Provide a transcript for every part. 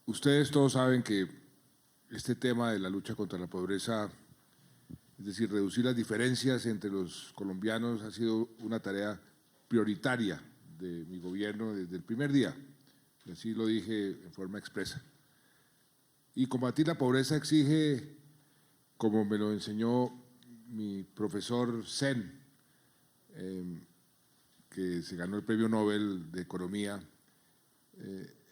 Ustedes todos saben que este tema de la lucha contra la pobreza, es decir, reducir las diferencias entre los colombianos, ha sido una tarea prioritaria de mi gobierno desde el primer día, y así lo dije en forma expresa. Y combatir la pobreza exige, como me lo enseñó mi profesor Sen, que se ganó el Premio Nobel de Economía,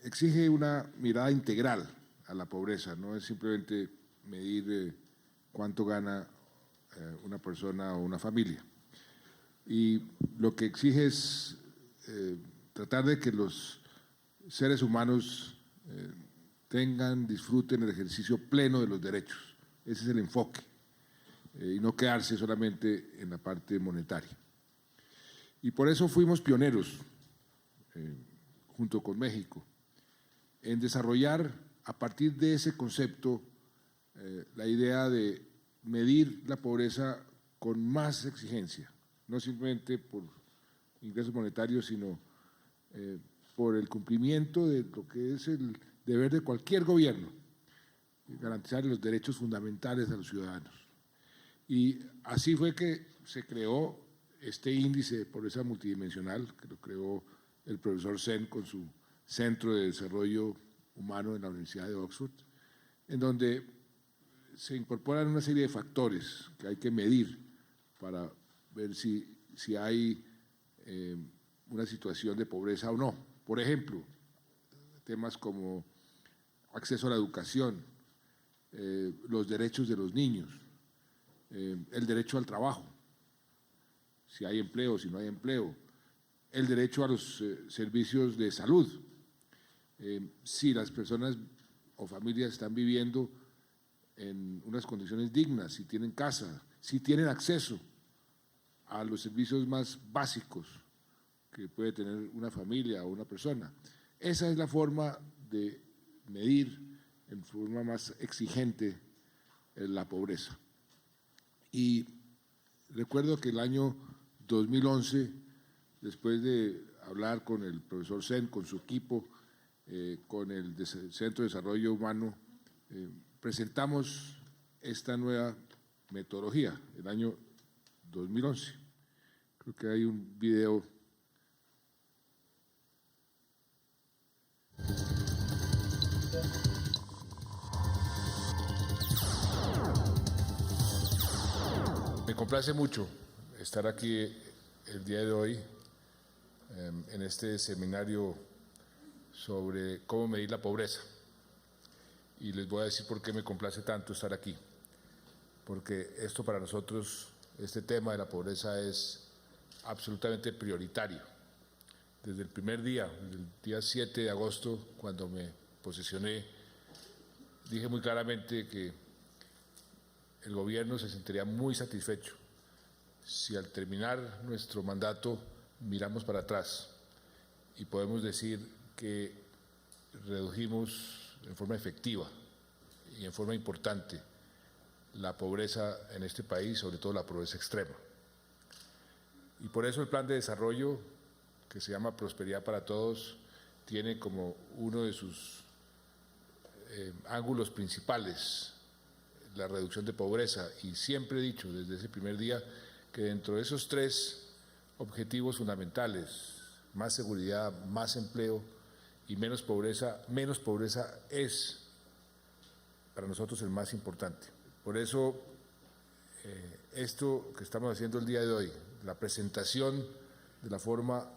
exige una mirada integral a la pobreza, no es simplemente medir cuánto gana una persona o una familia. Y lo que exige es tratar de que los seres humanos disfruten el ejercicio pleno de los derechos. Ese es el enfoque, y no quedarse solamente en la parte monetaria. Y por eso fuimos pioneros, junto con México, en desarrollar a partir de ese concepto la idea de medir la pobreza con más exigencia, no simplemente por ingresos monetarios, sino por el cumplimiento de lo que es el deber de cualquier gobierno, garantizar los derechos fundamentales a los ciudadanos. Y así fue que se creó este índice de pobreza multidimensional, que lo creó el profesor Sen con su Centro de Desarrollo Humano en la Universidad de Oxford, en donde se incorporan una serie de factores que hay que medir para ver si hay una situación de pobreza o no. Por ejemplo, temas como acceso a la educación, los derechos de los niños, el derecho al trabajo, si hay empleo, si no hay empleo, el derecho a los servicios de salud, si las personas o familias están viviendo en unas condiciones dignas, si tienen casa, si tienen acceso a los servicios más básicos que puede tener una familia o una persona. Esa es la forma de medir en forma más exigente la pobreza. Y recuerdo que el año 2011, después de hablar con el profesor Sen, con su equipo, con el Centro de Desarrollo Humano, presentamos esta nueva metodología, el año 2011. Creo que hay un video. Me complace mucho estar aquí el día de hoy en este seminario sobre cómo medir la pobreza. Y les voy a decir por qué me complace tanto estar aquí. Porque esto para nosotros, este tema de la pobreza es absolutamente prioritario. Desde el primer día, desde el día 7 de agosto, cuando me posesioné, dije muy claramente que el gobierno se sentiría muy satisfecho si al terminar nuestro mandato miramos para atrás y podemos decir que redujimos en forma efectiva y en forma importante la pobreza en este país, sobre todo la pobreza extrema. Y por eso el plan de desarrollo, que se llama Prosperidad para Todos, tiene como uno de sus ángulos principales la reducción de pobreza, y siempre he dicho desde ese primer día que dentro de esos tres objetivos fundamentales, más seguridad, más empleo y menos pobreza es para nosotros el más importante. Por eso esto que estamos haciendo el día de hoy, la presentación de la forma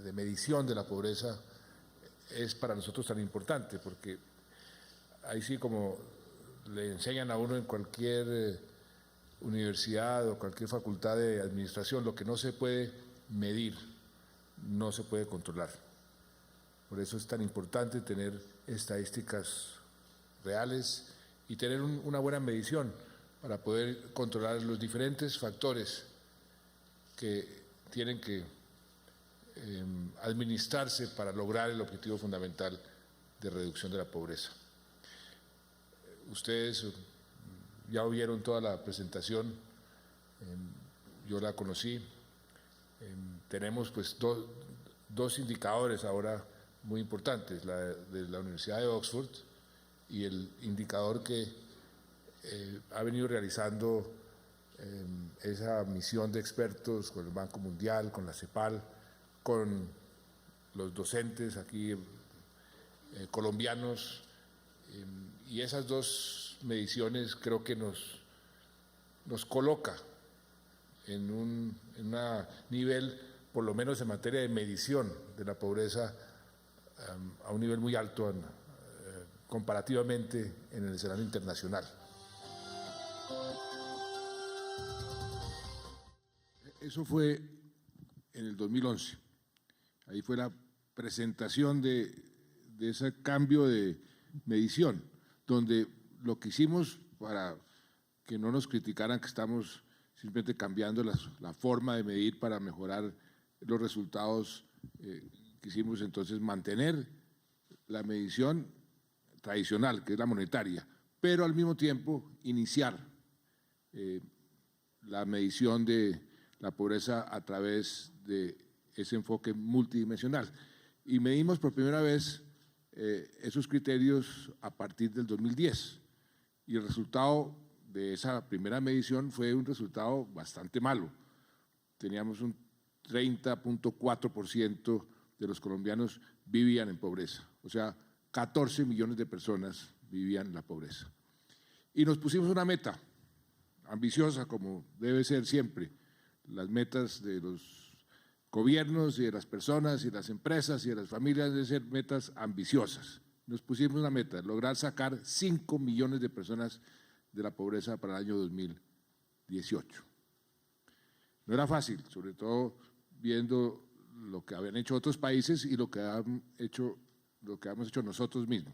de medición de la pobreza, es para nosotros tan importante, porque ahí sí, como le enseñan a uno en cualquier universidad o cualquier facultad de administración, lo que no se puede medir no se puede controlar. Por eso es tan importante tener estadísticas reales y tener una buena medición para poder controlar los diferentes factores que tienen que administrarse para lograr el objetivo fundamental de reducción de la pobreza. Ustedes ya vieron toda la presentación, yo la conocí. Tenemos pues dos indicadores ahora muy importantes, la de la Universidad de Oxford y el indicador que ha venido realizando esa misión de expertos con el Banco Mundial, con la CEPAL, con los docentes aquí colombianos, y esas dos mediciones creo que nos coloca en un nivel, por lo menos en materia de medición de la pobreza, a un nivel muy alto comparativamente en el escenario internacional. Eso fue en el 2011. Ahí fue la presentación de ese cambio de medición, donde lo que hicimos para que no nos criticaran que estamos simplemente cambiando la forma de medir para mejorar los resultados, quisimos entonces mantener la medición tradicional, que es la monetaria, pero al mismo tiempo iniciar la medición de la pobreza a través de ese enfoque multidimensional. Y medimos por primera vez esos criterios a partir del 2010. Y el resultado de esa primera medición fue un resultado bastante malo. Teníamos un 30.4% de los colombianos vivían en pobreza, o sea, 14 millones de personas vivían en la pobreza. Y nos pusimos una meta ambiciosa, como debe ser siempre, las metas de los gobiernos y de las personas y de las empresas y de las familias deben ser metas ambiciosas. Nos pusimos una meta, lograr sacar 5 millones de personas de la pobreza para el año 2018. No era fácil, sobre todo viendo lo que habían hecho otros países y lo que hemos hecho nosotros mismos.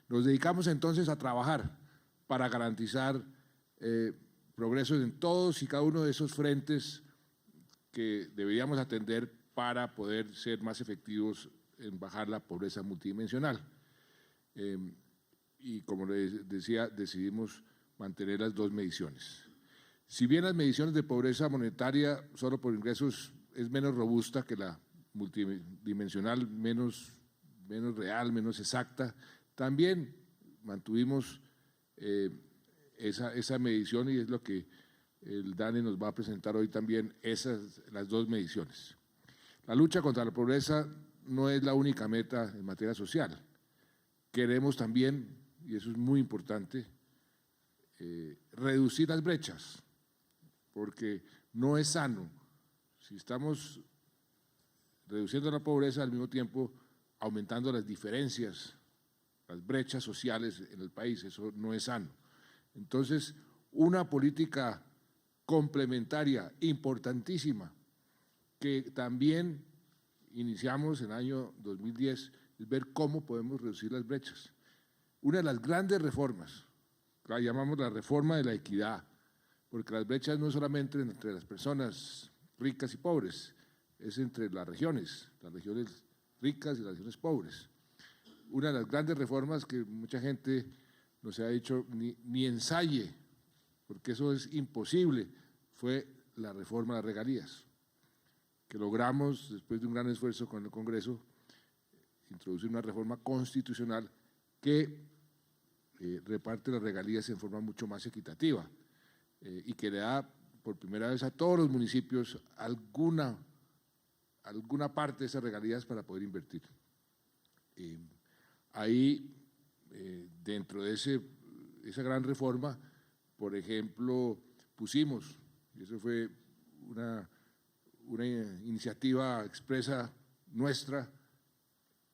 Nos dedicamos entonces a trabajar para garantizar progresos en todos y cada uno de esos frentes que deberíamos atender para poder ser más efectivos en bajar la pobreza multidimensional. Y como les decía, decidimos mantener las dos mediciones. Si bien las mediciones de pobreza monetaria solo por ingresos es menos robusta que la multidimensional, menos real, menos exacta, también mantuvimos esa medición y es lo que el DANE nos va a presentar hoy también, las dos mediciones. La lucha contra la pobreza no es la única meta en materia social. Queremos también, y eso es muy importante, reducir las brechas, porque no es sano. Si estamos reduciendo la pobreza, al mismo tiempo aumentando las diferencias, las brechas sociales en el país, eso no es sano. Entonces, una política complementaria, importantísima, que también iniciamos en el año 2010, es ver cómo podemos reducir las brechas. Una de las grandes reformas, la llamamos la reforma de la equidad, porque las brechas no solamente entre las personas ricas y pobres, es entre las regiones ricas y las regiones pobres. Una de las grandes reformas que mucha gente nos ha dicho ni ensaye, porque eso es imposible, fue la reforma de las regalías, que logramos, después de un gran esfuerzo con el Congreso, introducir una reforma constitucional que reparte las regalías en forma mucho más equitativa y que le da por primera vez a todos los municipios alguna parte de esas regalías para poder invertir. Ahí, dentro de esa gran reforma, por ejemplo, pusimos, y eso fue una iniciativa expresa nuestra,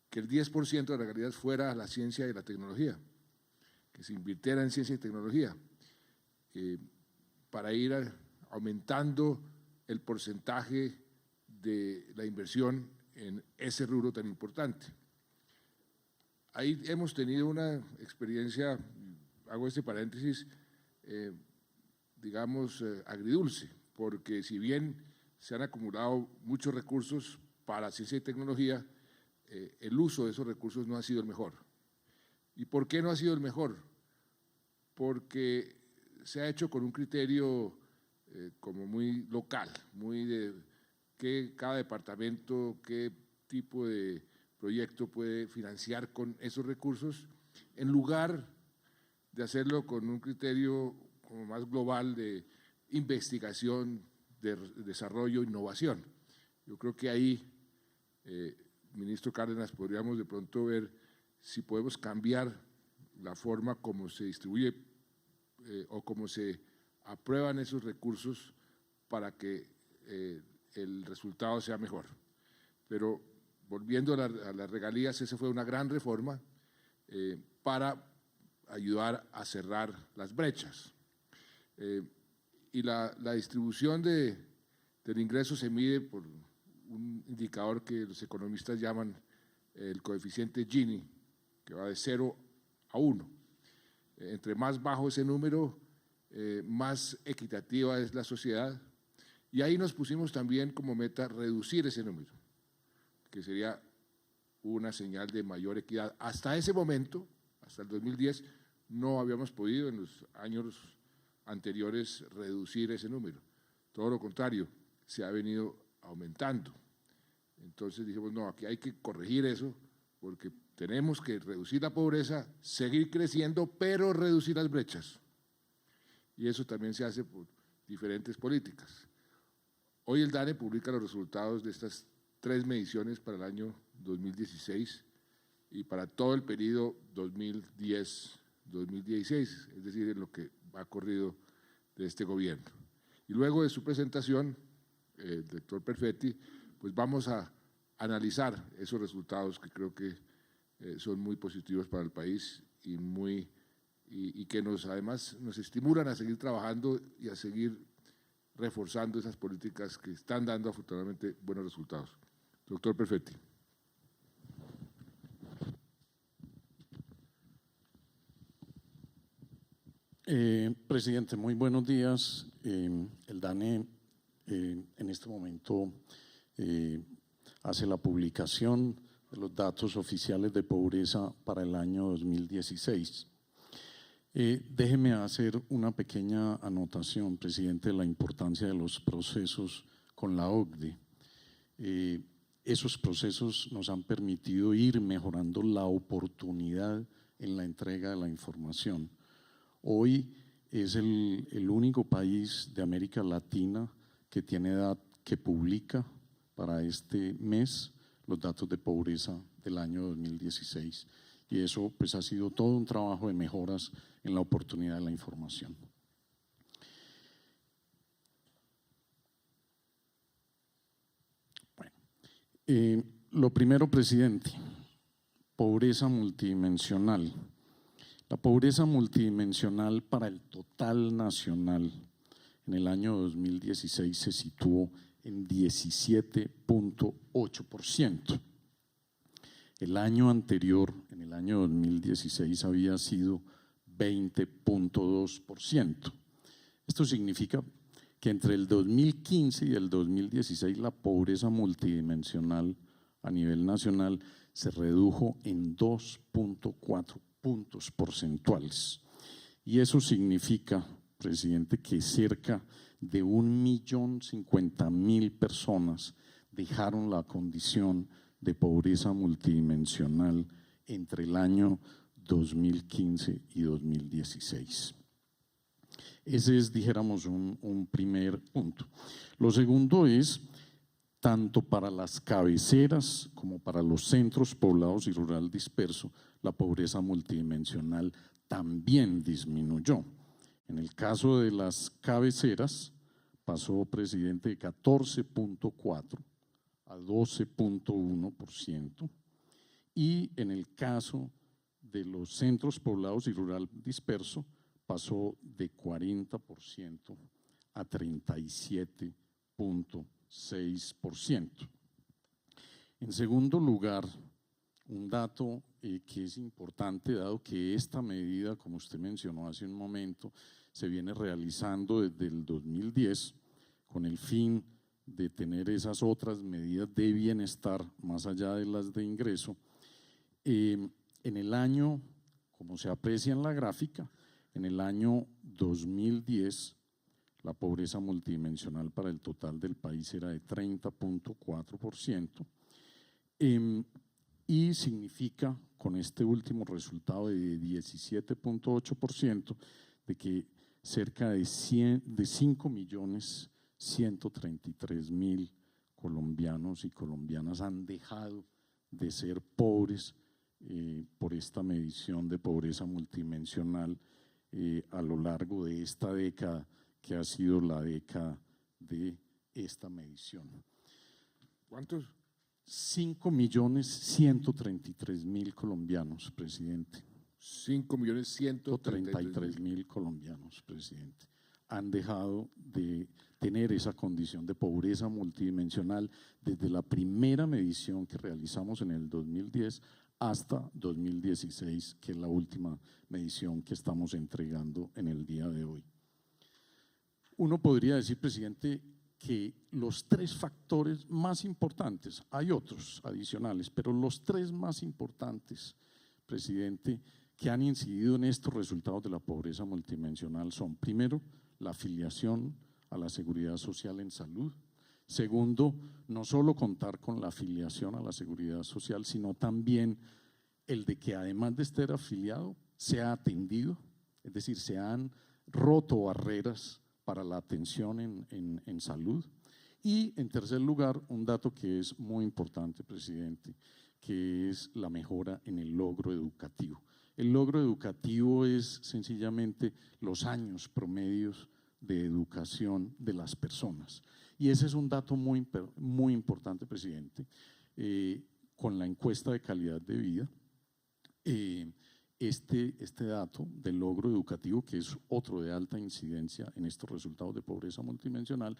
que el 10% de las regalías fuera la ciencia y la tecnología, que se invirtiera en ciencia y tecnología, para ir aumentando el porcentaje de la inversión en ese rubro tan importante. Ahí hemos tenido una experiencia, hago este paréntesis, digamos, agridulce, porque si bien se han acumulado muchos recursos para ciencia y tecnología, el uso de esos recursos no ha sido el mejor. ¿Y por qué no ha sido el mejor? Porque se ha hecho con un criterio como muy local, muy de cada departamento, qué tipo de proyecto puede financiar con esos recursos, en lugar de hacerlo con un criterio como más global de investigación, de desarrollo, innovación. Yo creo que ahí, ministro Cárdenas, podríamos de pronto ver si podemos cambiar la forma como se distribuye o cómo se aprueban esos recursos para que el resultado sea mejor. Pero volviendo a las regalías, esa fue una gran reforma para ayudar a cerrar las brechas. Y la distribución del ingreso se mide por un indicador que los economistas llaman el coeficiente Gini, que va de 0 a 1. Entre más bajo ese número, más equitativa es la sociedad. Y ahí nos pusimos también como meta reducir ese número, que sería una señal de mayor equidad. Hasta ese momento, hasta el 2010, no habíamos podido en los años anteriores reducir ese número. Todo lo contrario, se ha venido aumentando. Entonces dijimos, no, aquí hay que corregir eso, porque tenemos que reducir la pobreza, seguir creciendo, pero reducir las brechas. Y eso también se hace por diferentes políticas. Hoy el DANE publica los resultados de estas 3 mediciones para el año 2016 y para todo el periodo 2010-2016, es decir, en lo que ha corrido de este gobierno. Y luego de su presentación, el doctor Perfetti, pues vamos a analizar esos resultados que creo que son muy positivos para el país y que además nos estimulan a seguir trabajando y a seguir reforzando esas políticas que están dando afortunadamente buenos resultados. Doctor Perfetti. Presidente, muy buenos días. El DANE en este momento hace la publicación de los datos oficiales de pobreza para el año 2016. Déjeme hacer una pequeña anotación, presidente, de la importancia de los procesos con la OCDE. Esos procesos nos han permitido ir mejorando la oportunidad en la entrega de la información. Hoy es el único país de América Latina que que publica para este mes los datos de pobreza del año 2016. Y eso pues ha sido todo un trabajo de mejoras en la oportunidad de la información. Bueno, lo primero, presidente, pobreza multidimensional. La pobreza multidimensional para el total nacional en el año 2016 se situó en 17.8%. El año anterior, en el año 2016, había sido 20.2%. Esto significa que entre el 2015 y el 2016 la pobreza multidimensional a nivel nacional se redujo en 2.4 puntos porcentuales. Y eso significa, presidente, que cerca de 1.050.000 personas dejaron la condición de pobreza multidimensional entre el año 2015 y 2016. Ese es, dijéramos, un primer punto. Lo segundo es, tanto para las cabeceras como para los centros poblados y rural disperso, la pobreza multidimensional también disminuyó. En el caso de las cabeceras, pasó, presidente, de 14.4 a 12.1%, y en el caso de los centros poblados y rural disperso, pasó de 40% a 37.6%. En segundo lugar, un dato que es importante, dado que esta medida, como usted mencionó hace un momento, se viene realizando desde el 2010 con el fin de tener esas otras medidas de bienestar más allá de las de ingreso. En el año, como se aprecia en la gráfica, en el año 2010 la pobreza multidimensional para el total del país era de 30.4%. y significa, con este último resultado de 17.8%, de que cerca de 5.133.000 colombianos y colombianas han dejado de ser pobres por esta medición de pobreza multidimensional a lo largo de esta década, que ha sido la década de esta medición. ¿Cuántos? 5.133.000 colombianos, presidente. 5.133.000 colombianos, presidente, han dejado de tener esa condición de pobreza multidimensional desde la primera medición que realizamos en el 2010 hasta 2016, que es la última medición que estamos entregando en el día de hoy. Uno podría decir, presidente, que los tres factores más importantes, hay otros adicionales, pero los tres más importantes, presidente, que han incidido en estos resultados de la pobreza multidimensional son, primero, la afiliación a la seguridad social en salud. Segundo, no solo contar con la afiliación a la seguridad social, sino también el de que además de estar afiliado, sea atendido, es decir, se han roto barreras para la atención en salud. Y en tercer lugar, un dato que es muy importante, presidente, que es la mejora en el logro educativo. El logro educativo es sencillamente los años promedios de educación de las personas. Y ese es un dato muy importante, presidente, con la encuesta de calidad de vida. Este dato del logro educativo, que es otro de alta incidencia en estos resultados de pobreza multidimensional,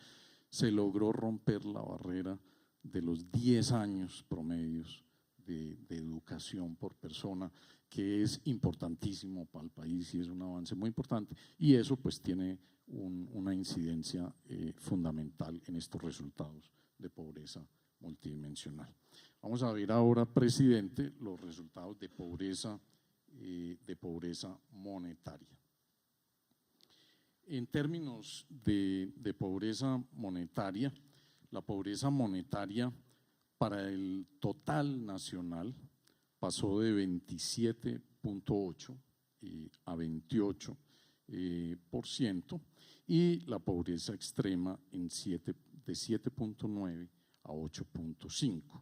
se logró romper la barrera de los 10 años promedios de educación por persona, que es importantísimo para el país y es un avance muy importante, y eso pues tiene una incidencia fundamental en estos resultados de pobreza multidimensional. Vamos a ver ahora, presidente, los resultados de pobreza monetaria. En términos de pobreza monetaria, la pobreza monetaria para el total nacional pasó de 27.8 a 28%, y la pobreza extrema de 7.9 a 8.5.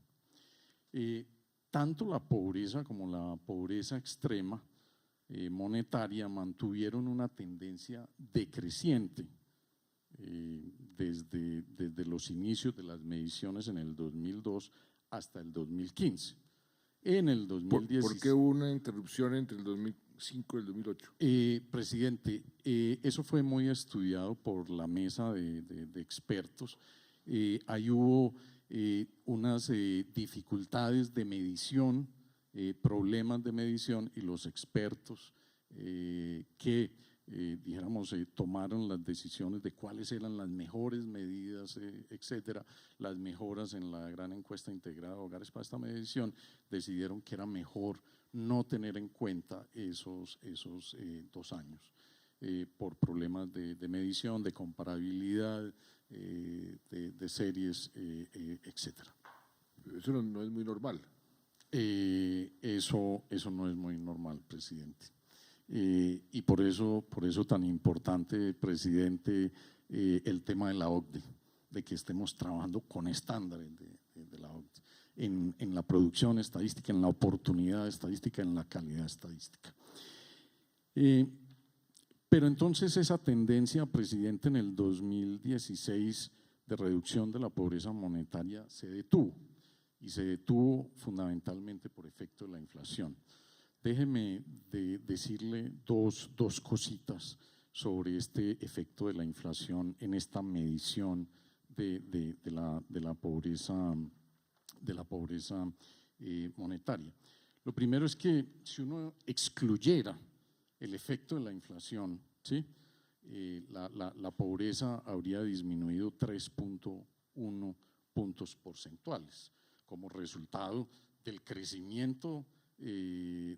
Tanto la pobreza como la pobreza extrema monetaria mantuvieron una tendencia decreciente desde los inicios de las mediciones en el 2002 hasta el 2015. En el 2016. ¿Por qué hubo una interrupción entre el 2005 y el 2008? Presidente, eso fue muy estudiado por la mesa de expertos. Ahí hubo unas dificultades de medición, problemas de medición, y los expertos que dijéramos, tomaron las decisiones de cuáles eran las mejores medidas, etcétera, las mejoras en la gran encuesta integrada de hogares para esta medición, decidieron que era mejor no tener en cuenta esos 2 años por problemas de medición, de comparabilidad, de series, etcétera. Eso no es muy normal. Eso no es muy normal, presidente. Y por eso tan importante, presidente, el tema de la OCDE, de que estemos trabajando con estándares de la OCDE, en la producción estadística, en la oportunidad estadística, en la calidad estadística. Pero entonces esa tendencia, presidente, en el 2016 de reducción de la pobreza monetaria se detuvo, y se detuvo fundamentalmente por efecto de la inflación. Déjeme decirle dos cositas sobre este efecto de la inflación en esta medición de la pobreza monetaria. Lo primero es que si uno excluyera el efecto de la inflación, ¿sí? La pobreza habría disminuido 3.1 puntos porcentuales como resultado del crecimiento del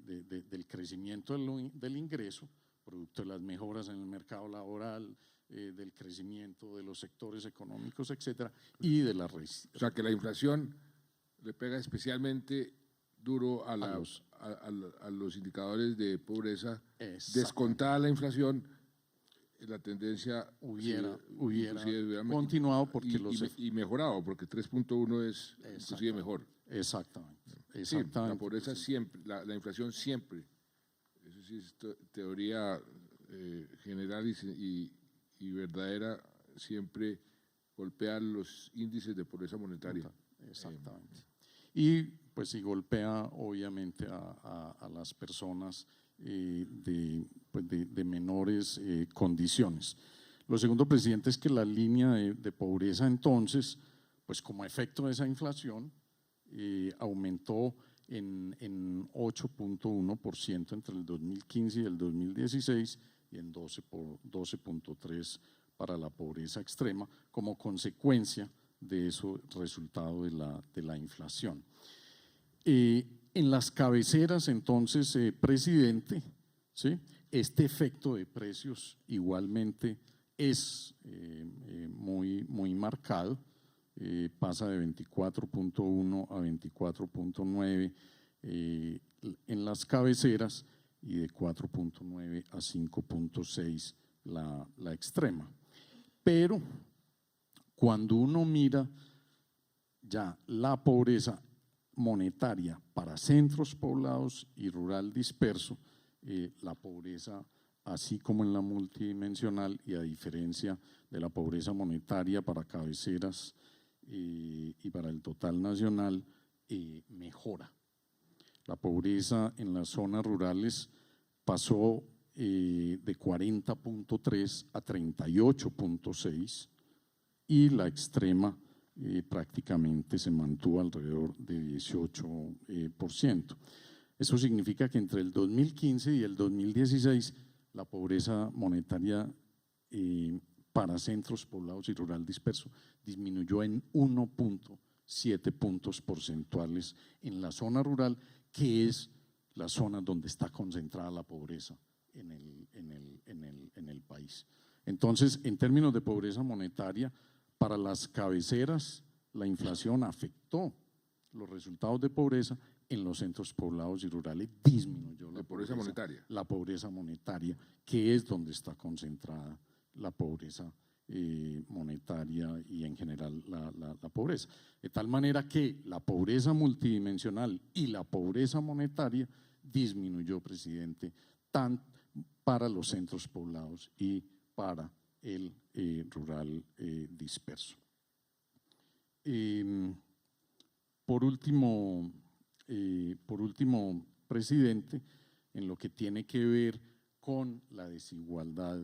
ingreso, producto de las mejoras en el mercado laboral, del crecimiento de los sectores económicos, etcétera, y de la O sea, que la inflación le pega especialmente duro a los indicadores de pobreza, descontada la inflación, la tendencia hubiera inclusive continuado porque y mejorado, porque 3.1 es inclusive mejor. Exactamente. Sí, la pobreza siempre, la inflación siempre, eso sí es teoría general y verdadera, siempre golpea los índices de pobreza monetaria. Exactamente. Y pues sí golpea obviamente a las personas de menores condiciones. Lo segundo, presidente, es que la línea de pobreza entonces, pues como efecto de esa inflación, aumentó en 8.1% entre el 2015 y el 2016 y en 12.3% para la pobreza extrema como consecuencia de eso, resultado de la inflación. En las cabeceras, entonces, presidente, ¿sí? Este efecto de precios igualmente es muy marcado, pasa de 24.1 a 24.9 en las cabeceras y de 4.9 a 5.6 la extrema. Pero cuando uno mira ya la pobreza monetaria para centros poblados y rural disperso, la pobreza, así como en la multidimensional y a diferencia de la pobreza monetaria para cabeceras y para el total nacional, mejora. La pobreza en las zonas rurales pasó de 40.3 a 38.6 y la extrema prácticamente se mantuvo alrededor de 18%. Eso significa que entre el 2015 y el 2016 la pobreza monetaria para centros poblados y rural disperso disminuyó en 1.7 puntos porcentuales en la zona rural, que es la zona donde está concentrada la pobreza en el país. Entonces, en términos de pobreza monetaria, para las cabeceras, la inflación afectó los resultados de pobreza. En los centros poblados y rurales disminuyó la pobreza monetaria. La pobreza monetaria, que es donde está concentrada la pobreza monetaria y en general la pobreza. De tal manera que la pobreza multidimensional y la pobreza monetaria disminuyó, presidente, tanto para los centros poblados y para el rural disperso. Por último, presidente, en lo que tiene que ver con la desigualdad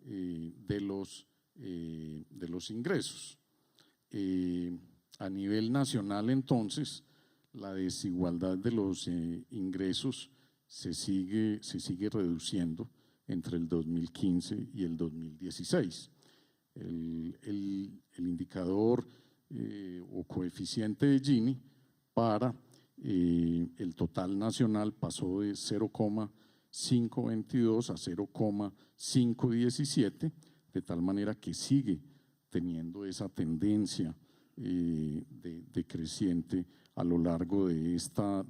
de los ingresos. A nivel nacional, entonces, la desigualdad de los ingresos se sigue reduciendo entre el 2015 y el 2016. El indicador o coeficiente de Gini para el total nacional pasó de 0,522 a 0,517, de tal manera que sigue teniendo esa tendencia decreciente a lo largo de esta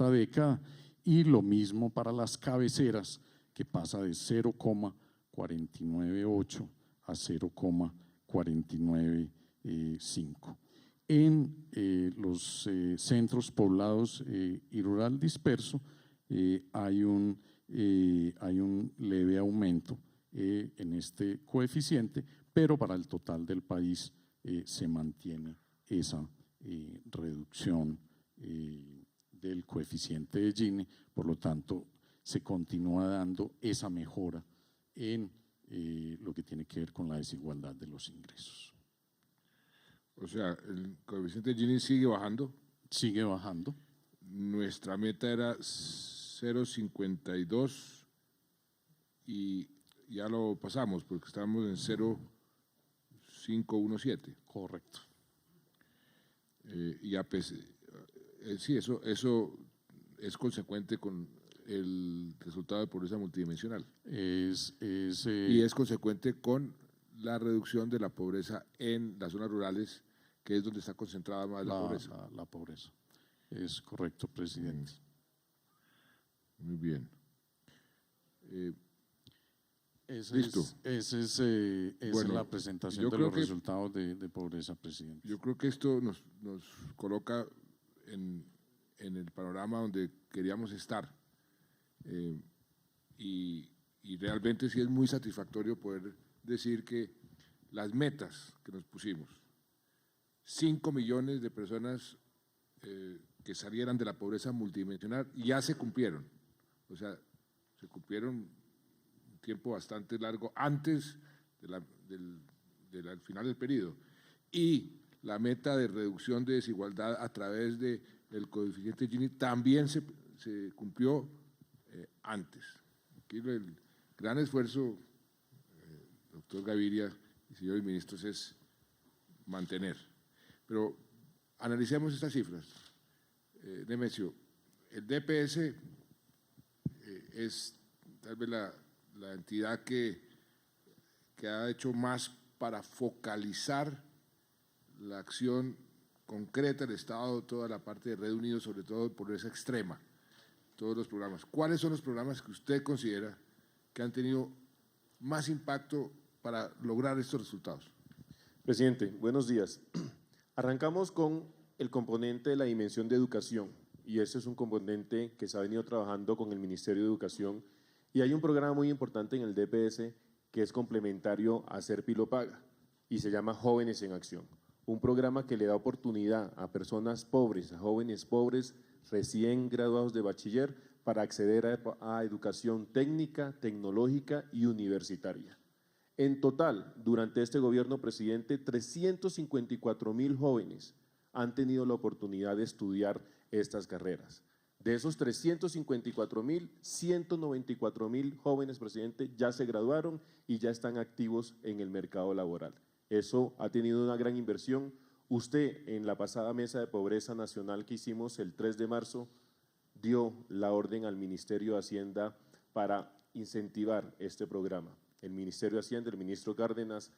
década, y lo mismo para las cabeceras, que pasa de 0,498 a 0,495. En los centros poblados y rural disperso hay un leve aumento en este coeficiente, pero para el total del país se mantiene esa reducción del coeficiente de Gini. Por lo tanto, se continúa dando esa mejora en lo que tiene que ver con la desigualdad de los ingresos. O sea, el coeficiente de Gini sigue bajando. Sigue bajando. Nuestra meta era 0,52 y ya lo pasamos porque estamos en 0,517. Correcto. Sí, eso es consecuente con el resultado de pobreza multidimensional. Y es consecuente con la reducción de la pobreza en las zonas rurales, que es donde está concentrada más la pobreza. La pobreza. Es correcto, presidente. Muy bien. Esa listo. Es Bueno, la presentación yo de creo los que- resultados de pobreza, presidente. Yo creo que esto nos coloca en el panorama donde queríamos estar. Y realmente sí es muy satisfactorio poder decir que las metas que nos pusimos, 5 millones de personas que salieran de la pobreza multidimensional, ya se cumplieron. O sea, se cumplieron un tiempo bastante largo antes del final del periodo. Y la meta de reducción de desigualdad a través del coeficiente Gini también se cumplió antes. Aquí el gran esfuerzo, doctor Gaviria y señores ministros, es mantener. Pero analicemos estas cifras. Nemesio, el DPS es tal vez la entidad que ha hecho más para focalizar la acción concreta del Estado, toda la parte de Reino Unido, sobre todo por esa extrema, todos los programas. ¿Cuáles son los programas que usted considera que han tenido más impacto para lograr estos resultados? Presidente, buenos días. Arrancamos con el componente de la dimensión de educación, y ese es un componente que se ha venido trabajando con el Ministerio de Educación, y hay un programa muy importante en el DPS que es complementario a Serpi lo Paga, y se llama Jóvenes en Acción, un programa que le da oportunidad a personas pobres, a jóvenes pobres recién graduados de bachiller para acceder a educación técnica, tecnológica y universitaria. En total, durante este gobierno, presidente, 354,000 jóvenes han tenido la oportunidad de estudiar estas carreras. De esos 354,000, 194,000 jóvenes, presidente, ya se graduaron y ya están activos en el mercado laboral. Eso ha tenido una gran inversión. Usted, en la pasada mesa de pobreza nacional que hicimos el 3 de marzo, dio la orden al Ministerio de Hacienda para incentivar este programa. El Ministerio de Hacienda, el ministro Cárdenas,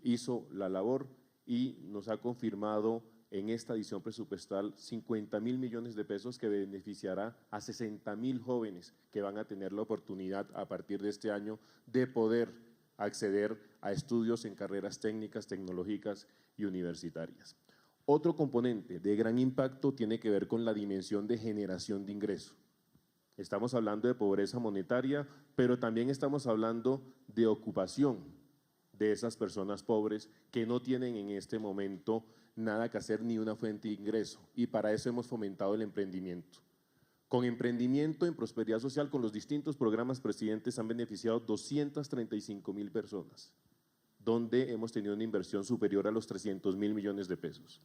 hizo la labor y nos ha confirmado en esta edición presupuestal 50,000 millones de pesos que beneficiará a 60,000 jóvenes que van a tener la oportunidad a partir de este año de poder acceder a estudios en carreras técnicas, tecnológicas y universitarias. Otro componente de gran impacto tiene que ver con la dimensión de generación de ingreso. Estamos hablando de pobreza monetaria, pero también estamos hablando de ocupación de esas personas pobres que no tienen en este momento nada que hacer ni una fuente de ingreso, y para eso hemos fomentado el emprendimiento. Con emprendimiento en prosperidad social, con los distintos programas, presidentes, han beneficiado 235,000 personas, donde hemos tenido una inversión superior a los 300,000 millones de pesos.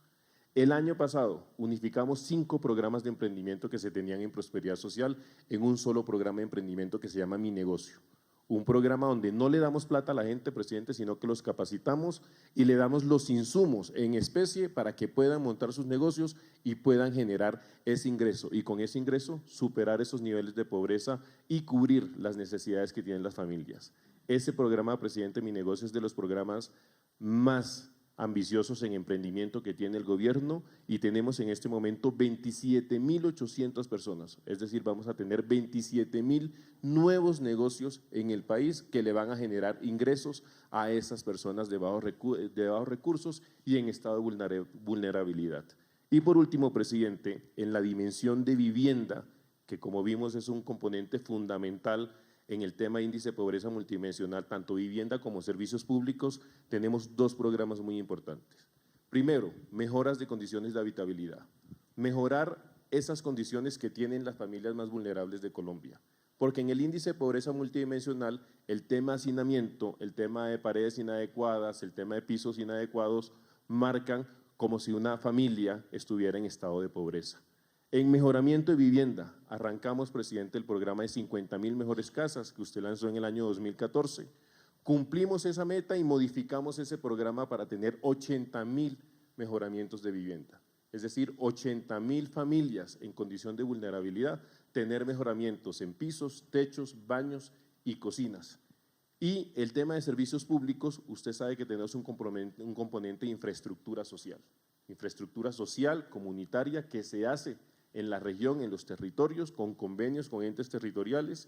El año pasado unificamos 5 programas de emprendimiento que se tenían en prosperidad social en un solo programa de emprendimiento que se llama Mi Negocio. Un programa donde no le damos plata a la gente, presidente, sino que los capacitamos y le damos los insumos en especie para que puedan montar sus negocios y puedan generar ese ingreso. Y con ese ingreso superar esos niveles de pobreza y cubrir las necesidades que tienen las familias. Ese programa, presidente, Mi Negocio, es de los programas más ambiciosos en emprendimiento que tiene el gobierno, y tenemos en este momento 27,800 personas, es decir, vamos a tener 27,000 nuevos negocios en el país que le van a generar ingresos a esas personas de bajos recursos y en estado de vulnerabilidad. Y por último, presidente, en la dimensión de vivienda, que como vimos es un componente fundamental en el tema de índice de pobreza multidimensional, tanto vivienda como servicios públicos, tenemos 2 programas muy importantes. Primero, mejoras de condiciones de habitabilidad. Mejorar esas condiciones que tienen las familias más vulnerables de Colombia. Porque en el índice de pobreza multidimensional, el tema hacinamiento, el tema de paredes inadecuadas, el tema de pisos inadecuados, marcan como si una familia estuviera en estado de pobreza. En mejoramiento de vivienda, arrancamos, presidente, el programa de 50,000 mejores casas que usted lanzó en el año 2014. Cumplimos esa meta y modificamos ese programa para tener 80,000 mejoramientos de vivienda. Es decir, 80,000 familias en condición de vulnerabilidad, tener mejoramientos en pisos, techos, baños y cocinas. Y el tema de servicios públicos, usted sabe que tenemos un componente de infraestructura social comunitaria que se hace en la región, en los territorios, con convenios con entes territoriales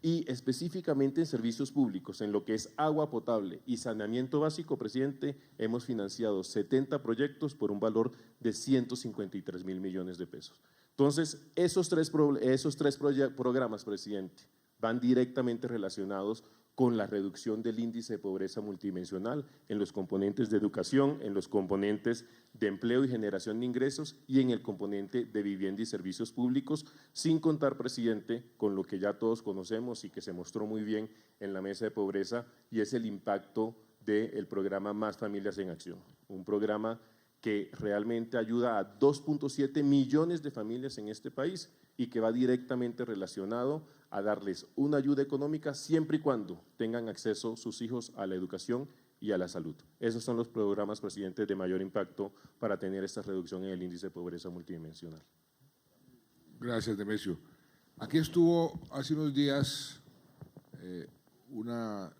y específicamente en servicios públicos, en lo que es agua potable y saneamiento básico, presidente, hemos financiado 70 proyectos por un valor de 153.000 millones de pesos. Entonces, esos tres programas, presidente, van directamente relacionados con la reducción del índice de pobreza multidimensional en los componentes de educación, en los componentes de empleo y generación de ingresos y en el componente de vivienda y servicios públicos, sin contar, presidente, con lo que ya todos conocemos y que se mostró muy bien en la mesa de pobreza, y es el impacto del programa Más Familias en Acción, un programa que realmente ayuda a 2.7 millones de familias en este país y que va directamente relacionado a darles una ayuda económica siempre y cuando tengan acceso sus hijos a la educación y a la salud. Esos son los programas, presidente, de mayor impacto para tener esta reducción en el índice de pobreza multidimensional. Gracias, Nemesio. Aquí estuvo hace unos días una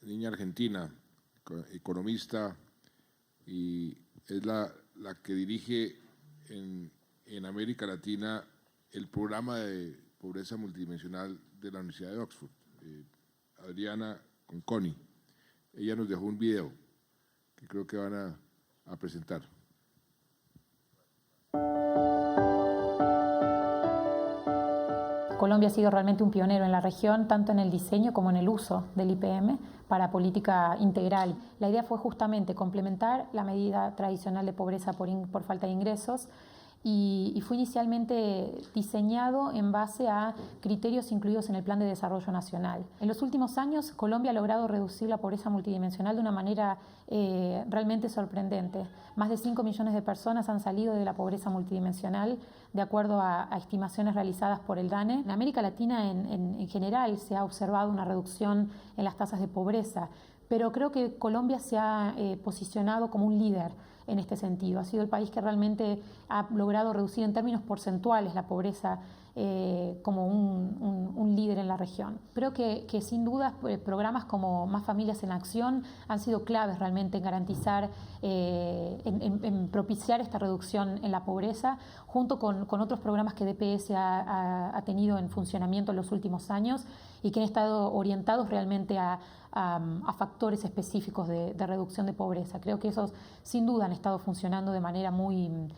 niña argentina, economista, y es la que dirige en América Latina el programa de pobreza multidimensional de la Universidad de Oxford, Adriana Conconi. Ella nos dejó un video que creo que van a presentar. Colombia ha sido realmente un pionero en la región, tanto en el diseño como en el uso del IPM para política integral. La idea fue justamente complementar la medida tradicional de pobreza por falta de ingresos y fue inicialmente diseñado en base a criterios incluidos en el Plan de Desarrollo Nacional. En los últimos años, Colombia ha logrado reducir la pobreza multidimensional de una manera realmente sorprendente. Más de 5 millones de personas han salido de la pobreza multidimensional, de acuerdo a estimaciones realizadas por el DANE. En América Latina en general se ha observado una reducción en las tasas de pobreza, pero creo que Colombia se ha posicionado como un líder en este sentido. Ha sido el país que realmente ha logrado reducir en términos porcentuales la pobreza como un líder en la región. Creo que sin duda programas como Más Familias en Acción han sido claves realmente en garantizar, en propiciar esta reducción en la pobreza, junto con otros programas que DPS ha tenido en funcionamiento en los últimos años y que han estado orientados realmente a factores específicos de reducción de pobreza. Creo que esos sin duda han estado funcionando de manera muy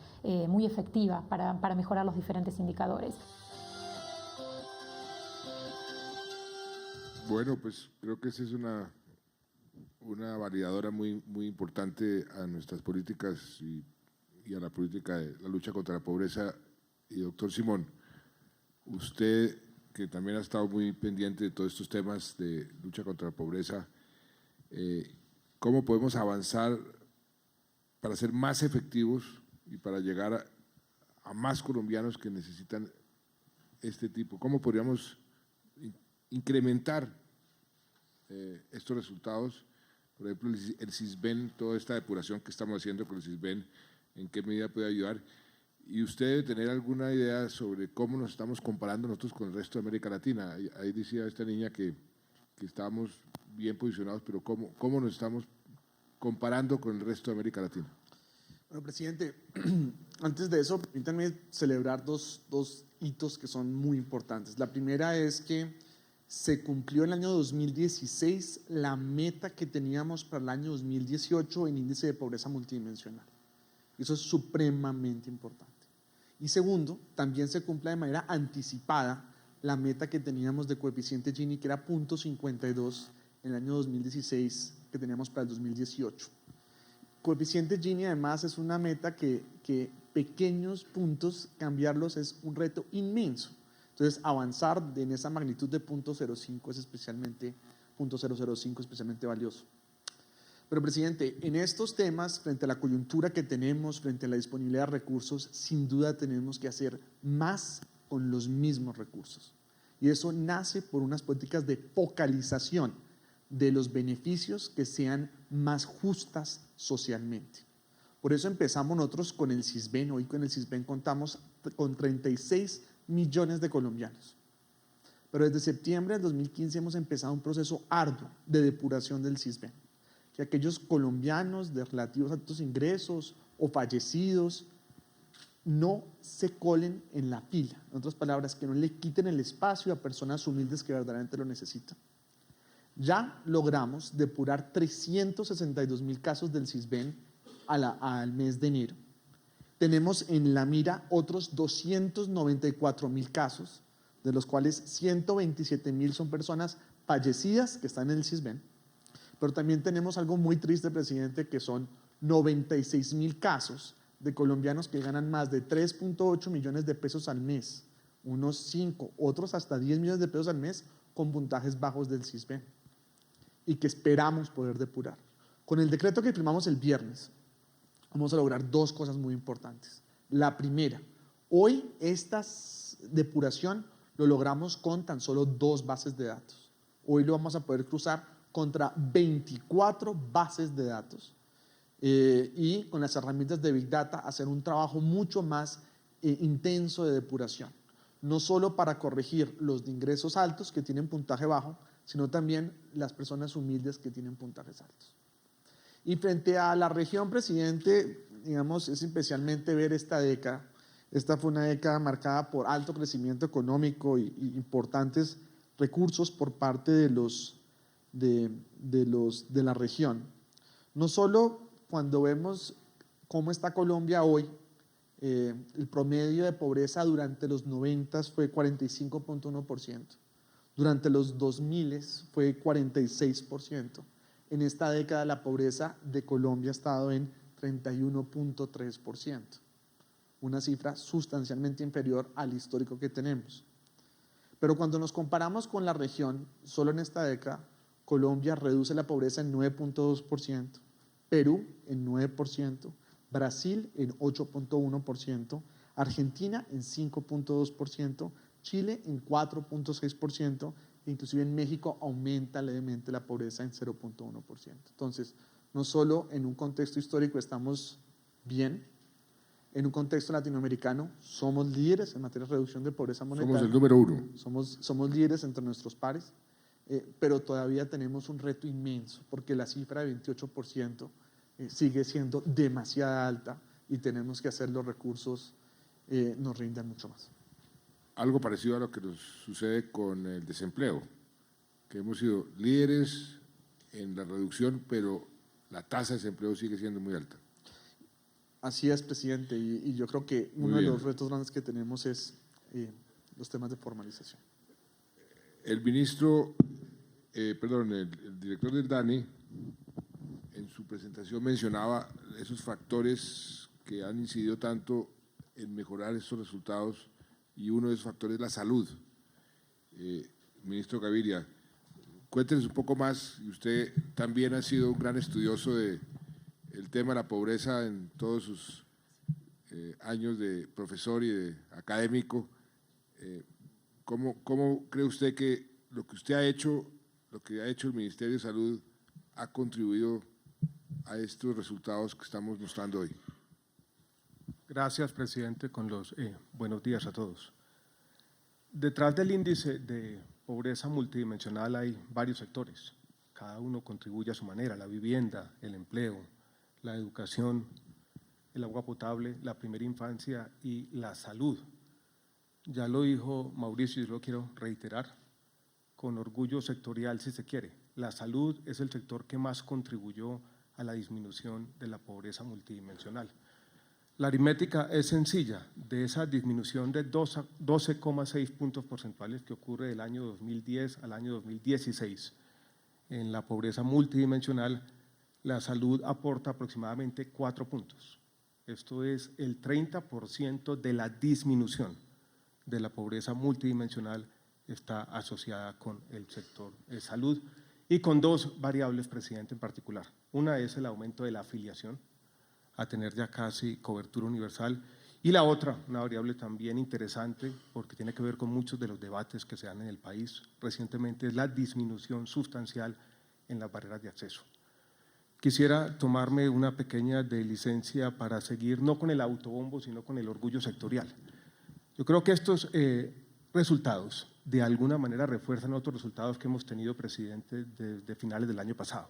efectiva para mejorar los diferentes indicadores. Bueno, pues creo que esa es una validadora muy importante a nuestras políticas y a la política de la lucha contra la pobreza. Y doctor Simón, usted que también ha estado muy pendiente de todos estos temas de lucha contra la pobreza, ¿cómo podemos avanzar para ser más efectivos y para llegar a más colombianos que necesitan este tipo? ¿Cómo podríamos incrementar estos resultados? Por ejemplo, el CISBEN, toda esta depuración que estamos haciendo con el CISBEN, ¿en qué medida puede ayudar? Y usted debe tener alguna idea sobre cómo nos estamos comparando nosotros con el resto de América Latina. Ahí decía esta niña que estábamos bien posicionados, pero ¿cómo nos estamos comparando con el resto de América Latina? Bueno, presidente, antes de eso, permítanme celebrar dos hitos que son muy importantes. La primera es que se cumplió en el año 2016 la meta que teníamos para el año 2018 en índice de pobreza multidimensional. Eso es supremamente importante. Y segundo, también se cumple de manera anticipada la meta que teníamos de coeficiente Gini, que era 0.52 en el año 2016, que teníamos para el 2018. Coeficiente Gini además es una meta que pequeños puntos, cambiarlos es un reto inmenso. Entonces, avanzar en esa magnitud de 0.05 es especialmente, 0.005 especialmente valioso. Pero, presidente, en estos temas, frente a la coyuntura que tenemos, frente a la disponibilidad de recursos, sin duda tenemos que hacer más con los mismos recursos. Y eso nace por unas políticas de focalización de los beneficios que sean más justas socialmente. Por eso empezamos nosotros con el CISBEN. Hoy con el CISBEN contamos con 36 millones de colombianos. Pero desde septiembre del 2015 hemos empezado un proceso arduo de depuración del CISBEN. Que aquellos colombianos de relativos altos ingresos o fallecidos no se colen en la fila. En otras palabras, que no le quiten el espacio a personas humildes que verdaderamente lo necesitan. Ya logramos depurar 362.000 casos del Sisbén al mes de enero. Tenemos en la mira otros 294.000 casos, de los cuales 127.000 son personas fallecidas que están en el Sisbén. Pero también tenemos algo muy triste, presidente, que son 96.000 casos de colombianos que ganan más de 3.8 millones de pesos al mes, unos 5, otros hasta 10 millones de pesos al mes con puntajes bajos del Sisbén y que esperamos poder depurar. Con el decreto que firmamos el viernes, vamos a lograr dos cosas muy importantes. La primera, hoy esta depuración lo logramos con tan solo 2 bases de datos. Hoy lo vamos a poder cruzar contra 24 bases de datos y con las herramientas de Big Data hacer un trabajo mucho más intenso de depuración. No solo para corregir los de ingresos altos que tienen puntaje bajo, sino también las personas humildes que tienen puntajes altos. Y frente a la región, presidente, digamos, es especialmente ver esta década. Esta fue una década marcada por alto crecimiento económico y importantes recursos por parte de la región. No solo cuando vemos cómo está Colombia hoy, el promedio de pobreza durante los 90 fue 45.1%, durante los 2000 fue 46%. En esta década la pobreza de Colombia ha estado en 31.3%, una cifra sustancialmente inferior al histórico que tenemos. Pero cuando nos comparamos con la región, solo en esta década, Colombia reduce la pobreza en 9.2%, Perú en 9%, Brasil en 8.1%, Argentina en 5.2%, Chile en 4.6%, inclusive en México aumenta levemente la pobreza en 0.1%. Entonces, no solo en un contexto histórico estamos bien, en un contexto latinoamericano somos líderes en materia de reducción de pobreza monetaria. Somos el número 1. Somos líderes entre nuestros pares, pero todavía tenemos un reto inmenso, porque la cifra de 28% sigue siendo demasiado alta y tenemos que hacer los recursos nos rindan mucho más. Algo parecido a lo que nos sucede con el desempleo, que hemos sido líderes en la reducción, pero la tasa de desempleo sigue siendo muy alta. Así es, presidente, y yo creo que uno de los retos grandes que tenemos es los temas de formalización. El ministro, el director del DANE, en su presentación mencionaba esos factores que han incidido tanto en mejorar estos resultados, y uno de esos factores es la salud. Ministro Gaviria, cuéntenos un poco más, y usted también ha sido un gran estudioso del tema de la pobreza en todos sus años de profesor y de académico. ¿Cómo cree usted que lo que usted ha hecho, lo que ha hecho el Ministerio de Salud, ha contribuido a estos resultados que estamos mostrando hoy? Gracias, presidente. Buenos días a todos. Detrás del índice de pobreza multidimensional hay varios sectores. Cada uno contribuye a su manera: la vivienda, el empleo, la educación, el agua potable, la primera infancia y la salud. Ya lo dijo Mauricio y yo lo quiero reiterar con orgullo sectorial, si se quiere. La salud es el sector que más contribuyó a la disminución de la pobreza multidimensional. La aritmética es sencilla. De esa disminución de 12,6 puntos porcentuales que ocurre del año 2010 al año 2016 en la pobreza multidimensional, la salud aporta aproximadamente 4 puntos. Esto es el 30% de la disminución de la pobreza multidimensional está asociada con el sector de salud y con 2 variables, presidente, en particular. Una es el aumento de la afiliación, a tener ya casi cobertura universal, y la otra, una variable también interesante porque tiene que ver con muchos de los debates que se dan en el país recientemente, es la disminución sustancial en las barreras de acceso. Quisiera tomarme una pequeña de licencia para seguir no con el autobombo, sino con el orgullo sectorial. Yo creo que estos resultados de alguna manera refuerzan otros resultados que hemos tenido, presidente, desde finales del año pasado.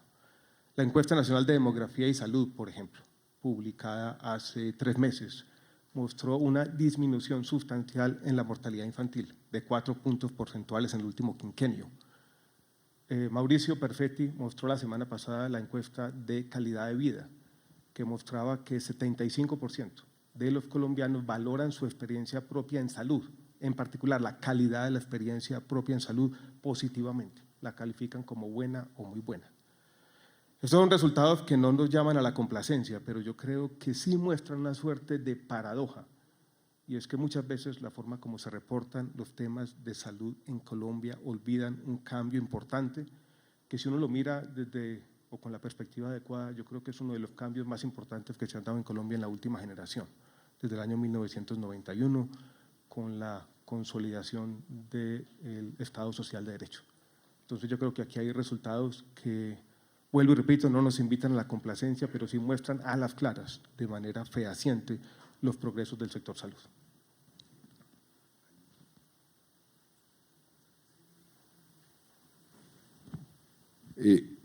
La Encuesta Nacional de Demografía y Salud, por ejemplo, publicada hace 3 meses, mostró una disminución sustancial en la mortalidad infantil, de 4 puntos porcentuales en el último quinquenio. Mauricio Perfetti mostró la semana pasada la encuesta de calidad de vida, que mostraba que 75% de los colombianos valoran su experiencia propia en salud, en particular la calidad de la experiencia propia en salud positivamente, la califican como buena o muy buena. Estos son resultados que no nos llaman a la complacencia, pero yo creo que sí muestran una suerte de paradoja, y es que muchas veces la forma como se reportan los temas de salud en Colombia olvidan un cambio importante, que si uno lo mira desde o con la perspectiva adecuada, yo creo que es uno de los cambios más importantes que se han dado en Colombia en la última generación, desde el año 1991, con la consolidación del Estado Social de Derecho. Entonces yo creo que aquí hay resultados que, vuelvo y repito, no nos invitan a la complacencia, pero sí muestran a las claras, de manera fehaciente, los progresos del sector salud.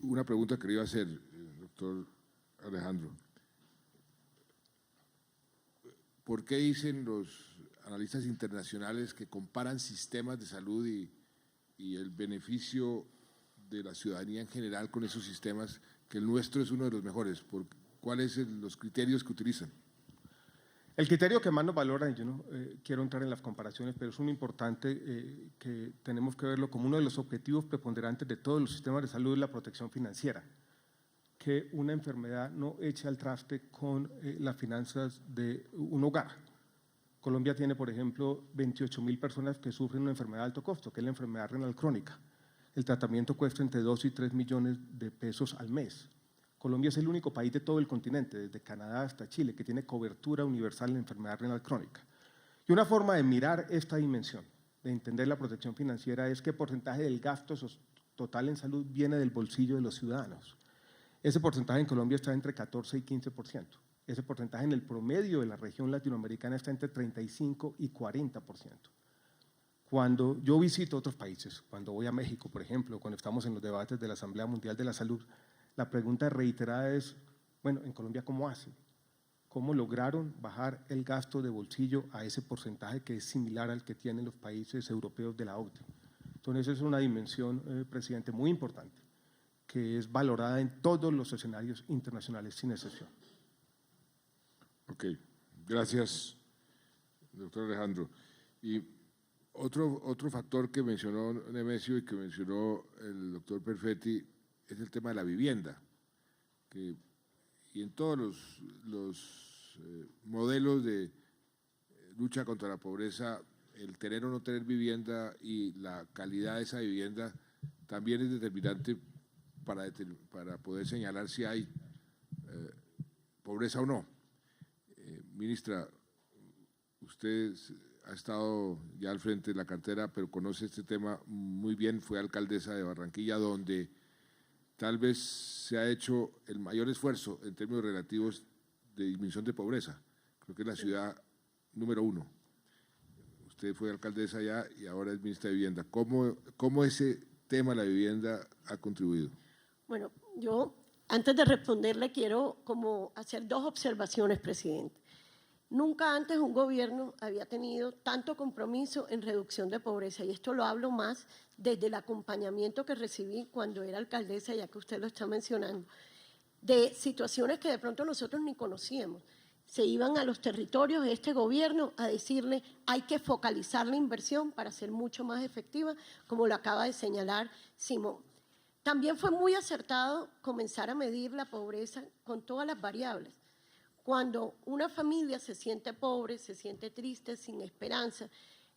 Una pregunta que le iba a hacer, doctor Alejandro. ¿Por qué dicen los analistas internacionales que comparan sistemas de salud y el beneficio de la ciudadanía en general con esos sistemas, que el nuestro es uno de los mejores? ¿Cuáles son los criterios que utilizan? El criterio que más nos valora, y yo no quiero entrar en las comparaciones, pero es un importante que tenemos que verlo como uno de los objetivos preponderantes de todos los sistemas de salud, es la protección financiera. Que una enfermedad no eche al traste con las finanzas de un hogar. Colombia tiene, por ejemplo, 28.000 personas que sufren una enfermedad de alto costo, que es la enfermedad renal crónica. El tratamiento cuesta entre 2 y 3 millones de pesos al mes. Colombia es el único país de todo el continente, desde Canadá hasta Chile, que tiene cobertura universal en la enfermedad renal crónica. Y una forma de mirar esta dimensión, de entender la protección financiera, es qué porcentaje del gasto total en salud viene del bolsillo de los ciudadanos. Ese porcentaje en Colombia está entre 14 y 15%. Ese porcentaje en el promedio de la región latinoamericana está entre 35 y 40%. Cuando yo visito otros países, cuando voy a México, por ejemplo, cuando estamos en los debates de la Asamblea Mundial de la Salud, la pregunta reiterada es, bueno, en Colombia, ¿cómo hacen? ¿Cómo lograron bajar el gasto de bolsillo a ese porcentaje que es similar al que tienen los países europeos de la OCDE? Entonces, es una dimensión, presidente, muy importante, que es valorada en todos los escenarios internacionales, sin excepción. Ok, gracias, doctor Alejandro. Y otro factor que mencionó Nemesio y que mencionó el doctor Perfetti es el tema de la vivienda, y en todos los modelos de lucha contra la pobreza, el tener o no tener vivienda y la calidad de esa vivienda también es determinante para poder señalar si hay pobreza o no. Ministra, usted ha estado ya al frente de la cartera, pero conoce este tema muy bien, fue alcaldesa de Barranquilla, donde tal vez se ha hecho el mayor esfuerzo en términos relativos de disminución de pobreza. Creo que es la ciudad número 1. Usted fue alcaldesa allá y ahora es ministra de Vivienda. ¿Cómo ese tema de la vivienda ha contribuido? Bueno, yo antes de responderle quiero como hacer 2 observaciones, presidente. Nunca antes un gobierno había tenido tanto compromiso en reducción de pobreza, y esto lo hablo más desde el acompañamiento que recibí cuando era alcaldesa, ya que usted lo está mencionando, de situaciones que de pronto nosotros ni conocíamos. Se iban a los territorios de este gobierno a decirle hay que focalizar la inversión para ser mucho más efectiva, como lo acaba de señalar Simón. También fue muy acertado comenzar a medir la pobreza con todas las variables. Cuando una familia se siente pobre, se siente triste, sin esperanza,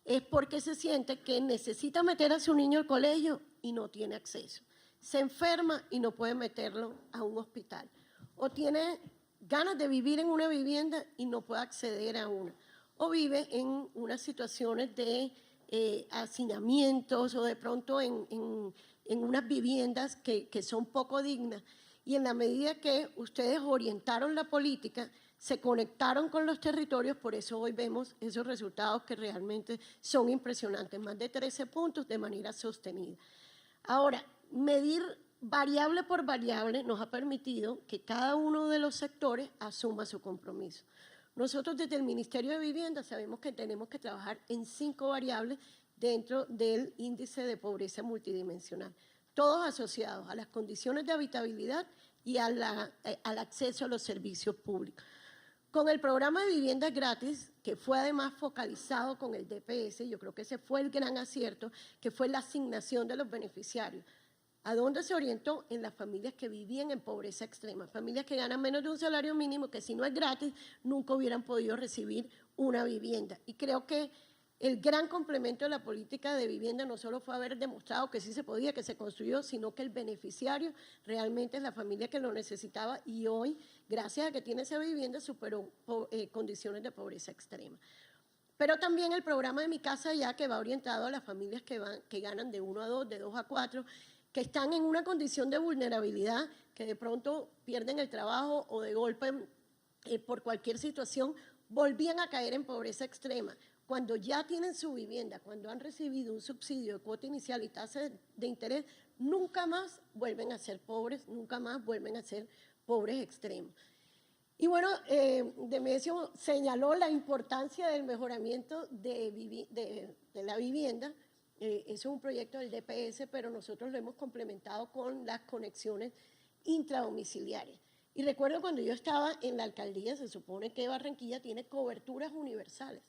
es porque se siente que necesita meter a su niño al colegio y no tiene acceso. Se enferma y no puede meterlo a un hospital. O tiene ganas de vivir en una vivienda y no puede acceder a una. O vive en unas situaciones de hacinamientos o de pronto en unas viviendas que son poco dignas. Y en la medida que ustedes orientaron la política, se conectaron con los territorios, por eso hoy vemos esos resultados que realmente son impresionantes, más de 13 puntos de manera sostenida. Ahora, medir variable por variable nos ha permitido que cada uno de los sectores asuma su compromiso. Nosotros desde el Ministerio de Vivienda sabemos que tenemos que trabajar en 5 variables dentro del índice de pobreza multidimensional, todos asociados a las condiciones de habitabilidad y al acceso a los servicios públicos. Con el programa de viviendas gratis, que fue además focalizado con el DPS, yo creo que ese fue el gran acierto, que fue la asignación de los beneficiarios. ¿A dónde se orientó? En las familias que vivían en pobreza extrema, familias que ganan menos de un salario mínimo, que si no es gratis, nunca hubieran podido recibir una vivienda. Y creo que el gran complemento de la política de vivienda no solo fue haber demostrado que sí se podía, que se construyó, sino que el beneficiario realmente es la familia que lo necesitaba y hoy, gracias a que tiene esa vivienda, superó condiciones de pobreza extrema. Pero también el programa de Mi Casa Ya, que va orientado a las familias que ganan de 1 a 2, de 2 a 4, que están en una condición de vulnerabilidad, que de pronto pierden el trabajo o de golpe por cualquier situación, volvían a caer en pobreza extrema. Cuando ya tienen su vivienda, cuando han recibido un subsidio de cuota inicial y tasa de interés, nunca más vuelven a ser pobres, nunca más vuelven a ser pobres extremos. Y bueno, Demesio señaló la importancia del mejoramiento de la vivienda. Eso es un proyecto del DPS, pero nosotros lo hemos complementado con las conexiones intradomiciliarias. Y recuerdo cuando yo estaba en la alcaldía, se supone que Barranquilla tiene coberturas universales,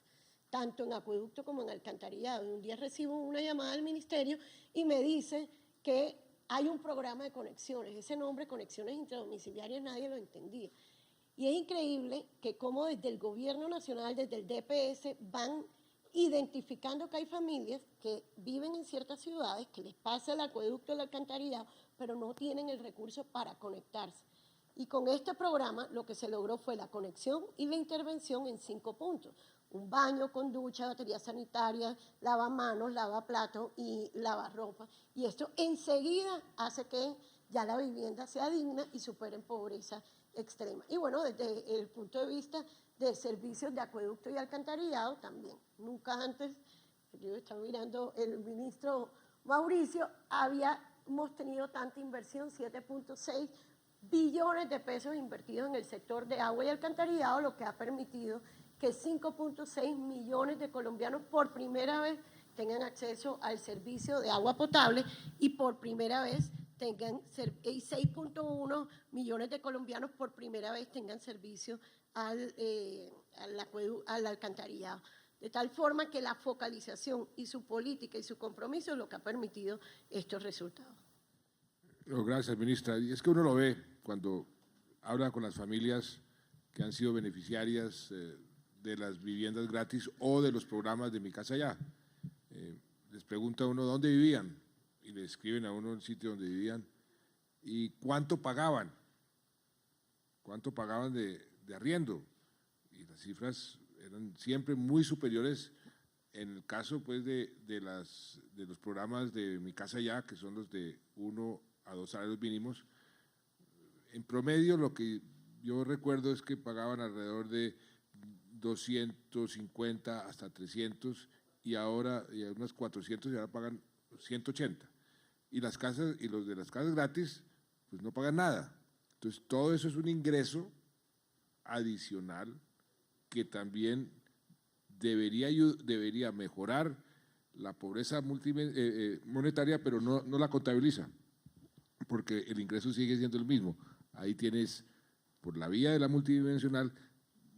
tanto en acueducto como en alcantarillado. Y un día recibo una llamada del ministerio y me dice que hay un programa de conexiones. Ese nombre, conexiones intradomiciliarias, nadie lo entendía. Y es increíble que como desde el gobierno nacional, desde el DPS, van identificando que hay familias que viven en ciertas ciudades, que les pasa el acueducto, el alcantarillado, pero no tienen el recurso para conectarse. Y con este programa lo que se logró fue la conexión y la intervención en 5 puntos. Un baño con ducha, batería sanitaria, lavamanos, lavaplatos y lavarropa. Y esto enseguida hace que ya la vivienda sea digna y supere en pobreza extrema. Y bueno, desde el punto de vista de servicios de acueducto y alcantarillado también. Nunca antes, yo estaba mirando el ministro Mauricio, habíamos tenido tanta inversión, 7.6 billones de pesos invertidos en el sector de agua y alcantarillado, lo que ha permitido que 5.6 millones de colombianos por primera vez tengan acceso al servicio de agua potable y por primera vez tengan 6.1 millones de colombianos por primera vez tengan servicio al alcantarillado. De tal forma que la focalización y su política y su compromiso es lo que ha permitido estos resultados. Gracias, ministra. Y es que uno lo ve cuando habla con las familias que han sido beneficiarias de las viviendas gratis o de los programas de Mi Casa Ya. Les pregunta a uno dónde vivían y le escriben a uno el sitio donde vivían y cuánto pagaban de arriendo. Y las cifras eran siempre muy superiores en el caso pues, de los programas de Mi Casa Ya, que son los de 1 a 2 salarios mínimos. En promedio, lo que yo recuerdo es que pagaban alrededor de 250 hasta 300 y ahora unos 400 y ahora pagan 180. Y los de las casas gratis, pues no pagan nada. Entonces, todo eso es un ingreso adicional que también debería mejorar la pobreza monetaria, pero no la contabiliza, porque el ingreso sigue siendo el mismo. Ahí tienes, por la vía de la multidimensional,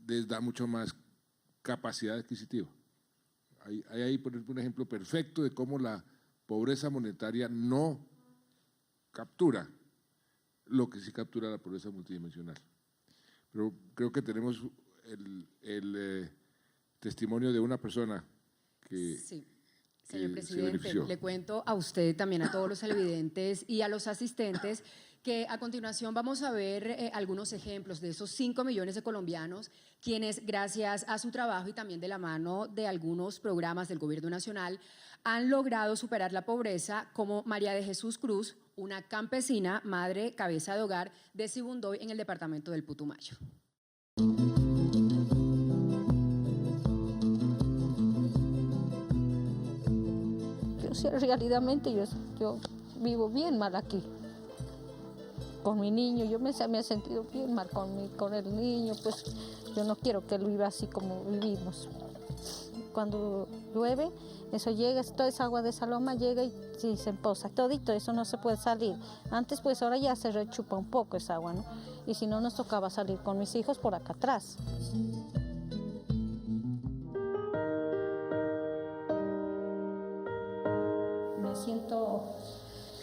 les da mucho más capacidad adquisitiva. Ahí por ejemplo, un ejemplo perfecto de cómo la pobreza monetaria no captura lo que sí captura la pobreza multidimensional. Pero creo que tenemos el testimonio de una persona que… Sí. Señor presidente, le cuento a usted y también a todos los televidentes y a los asistentes que a continuación vamos a ver algunos ejemplos de esos 5 millones de colombianos quienes gracias a su trabajo y también de la mano de algunos programas del gobierno nacional han logrado superar la pobreza, como María de Jesús Cruz, una campesina, madre, cabeza de hogar de Sibundoy en el departamento del Putumayo. Realmente yo vivo bien mal aquí. con mi niño. Yo me he sentido bien mal con el niño, pues yo no quiero que él viva así como vivimos. Cuando llueve, eso llega, toda esa agua de esa loma llega y sí, se empoza. Todito eso no se puede salir. Antes, pues ahora ya se rechupa un poco esa agua, ¿no? Y si no, nos tocaba salir con mis hijos por acá atrás. Me siento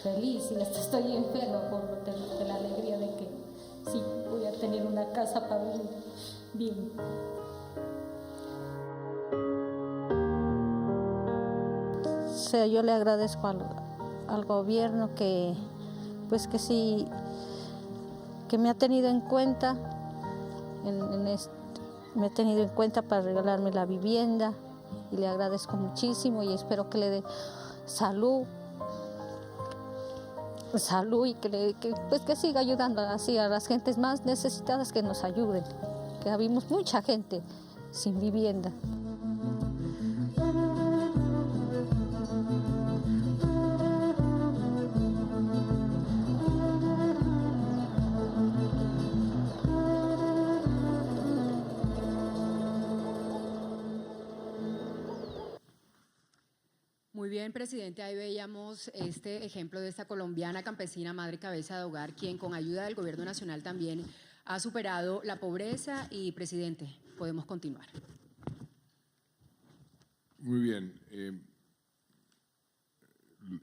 feliz y hasta estoy enferma de la alegría de que sí, voy a tener una casa para vivir bien. O sea, yo le agradezco al gobierno que sí, que me ha tenido en cuenta, me ha tenido en cuenta para regalarme la vivienda y le agradezco muchísimo y espero que le dé salud y que siga ayudando así a las gentes más necesitadas, que nos ayuden, que habemos mucha gente sin vivienda. Muy bien, presidente, ahí veíamos este ejemplo de esta colombiana campesina, madre cabeza de hogar, quien con ayuda del gobierno nacional también ha superado la pobreza. Y, presidente, podemos continuar. Muy bien.